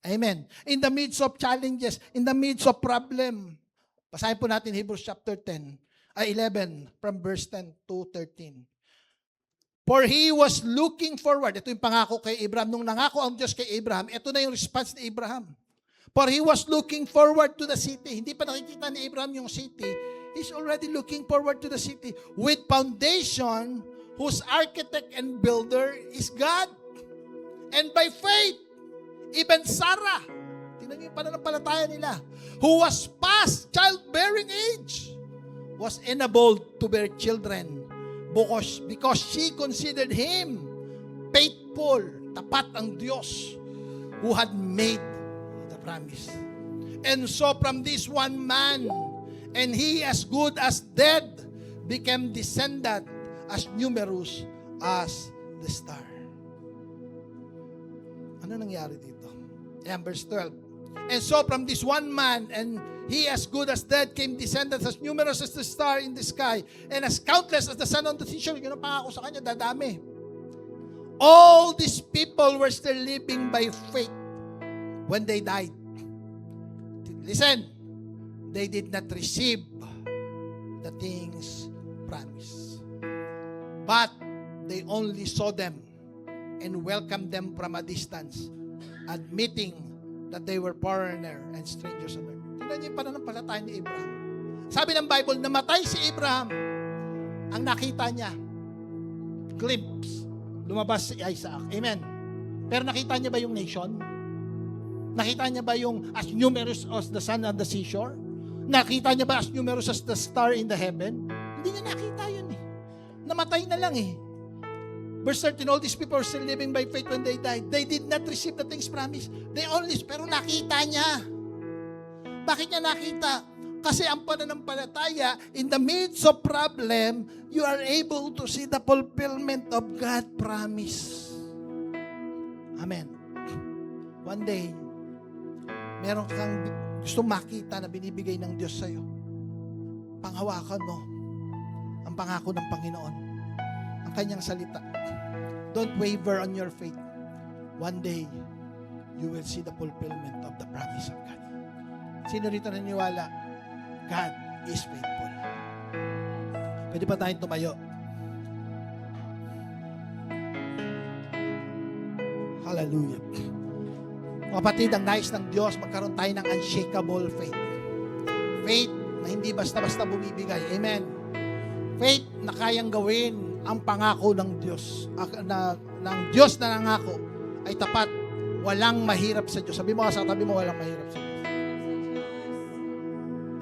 Amen. In the midst of challenges, in the midst of problem. Basahin po natin Hebrews chapter 11 from verse 10 to 13. For he was looking forward. Ito yung pangako kay Abraham. Nung nangako ang Diyos kay Abraham, ito na yung response ni Abraham. For he was looking forward to the city. Hindi pa nakikita ni Abraham yung city. He's already looking forward to the city. With foundation, whose architect and builder is God. And by faith, even Sarah, tingnan niyo yung pananampalataya nila, who was past childbearing age, was enabled to bear children because she considered him faithful, tapat ang Diyos who had made the promise. And so from this one man, and he as good as dead, became descendant as numerous as the star. Ano nangyari dito? Ayan, verse 12. And so from this one man, and he as good as dead, came descendants as numerous as the star in the sky, and as countless as the sun on the seashore. Yun ang pangako sa kanya, dadami. All these people were still living by faith when they died. Listen, they did not receive the things promised, but they only saw them and welcomed them from a distance, admitting that they were foreigner and strangers on earth. Tingnan niyo yung pananampalataya ni Abraham. Sabi ng Bible, namatay si Abraham. Ang nakita niya, glimpse, lumabas si Isaac. Amen. Pero nakita niya ba yung nation? Nakita niya ba yung as numerous as the sun on the seashore? Nakita niya ba as numerous as the star in the heaven? Hindi niya nakita yun eh. Namatay na lang eh. Verse 13, all these people are still living by faith when they died. They did not receive the things promised. They only, pero nakita niya. Bakit niya nakita? Kasi ang pananampalataya, in the midst of problem, you are able to see the fulfillment of God's promise. Amen. One day, meron kang gusto makita na binibigay ng Diyos sa'yo. Panghawakan mo ang pangako ng Panginoon, ang kanyang salita. Don't waver on your faith. One day, you will see the fulfillment of the promise of God. Sino rito naniniwala? God is faithful. Pwede pa tayong tumayo. Hallelujah. Kapatid, ang nais ng Diyos, magkaroon tayo ng unshakable faith. Faith na hindi basta-basta bumibigay. Amen. Faith na kayang gawin ang pangako ng Diyos. Ng Diyos na nangako ay tapat. Walang mahirap sa Diyos. Sabi mo sa tabi mo, walang mahirap sa Diyos.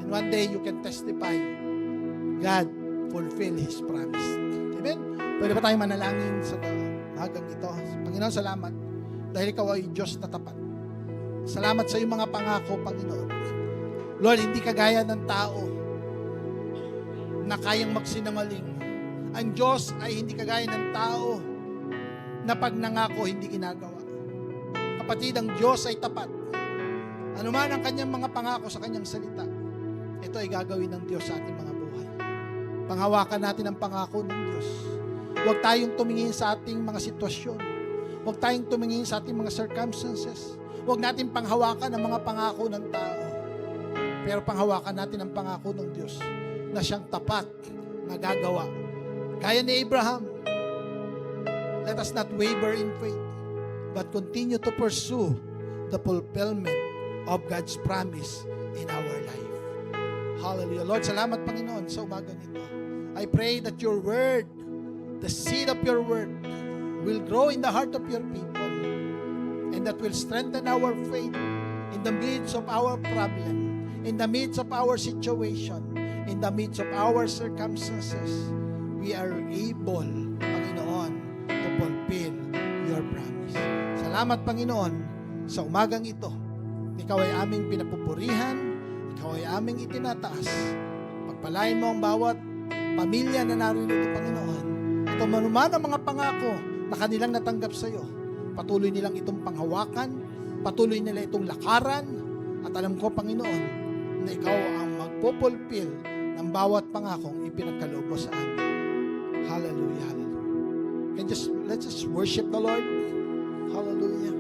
And one day, you can testify, God fulfill His promise. Amen? Pwede ba tayong manalangin sa hagang ito? Panginoon, salamat. Dahil Ikaw ay Diyos na tapat. Salamat sa iyong mga pangako, Panginoon. Lord, hindi kagaya ng tao na kayang magsinungaling. Ang Diyos ay hindi kagaya ng tao na pag nangako, hindi ginagawa. Kapatid, ang Diyos ay tapat. Ano man ang kanyang mga pangako sa kanyang salita, ito ay gagawin ng Diyos sa ating mga buhay. Panghawakan natin ang pangako ng Diyos. Huwag tayong tumingin sa ating mga sitwasyon. Huwag tayong tumingin sa ating mga circumstances. Huwag natin panghawakan ang mga pangako ng tao. Pero panghawakan natin ang pangako ng Diyos na siyang tapat na gagawa. Gaya ni Abraham, let us not waver in faith, but continue to pursue the fulfillment of God's promise in our life. Hallelujah. Lord, salamat Panginoon sa umagang ito. I pray that your word, the seed of your word, will grow in the heart of your people, and that will strengthen our faith in the midst of our problem, in the midst of our situation, in the midst of our circumstances. We are able, Panginoon, to fulfill your promise. Salamat, Panginoon, sa umagang ito. Ikaw ay aming pinapupurihan, Ikaw ay aming itinataas. Pagpalain mo ang bawat pamilya na naririto, Panginoon. Ito manuman ang mga pangako na kanilang natanggap sa iyo. Patuloy nilang itong panghawakan, patuloy nila itong lakaran, at alam ko, Panginoon, na Ikaw ang magpupulfill ng bawat pangakong ipinagkaloob mo sa amin. Hallelujah, hallelujah. And let's just worship the Lord. Hallelujah.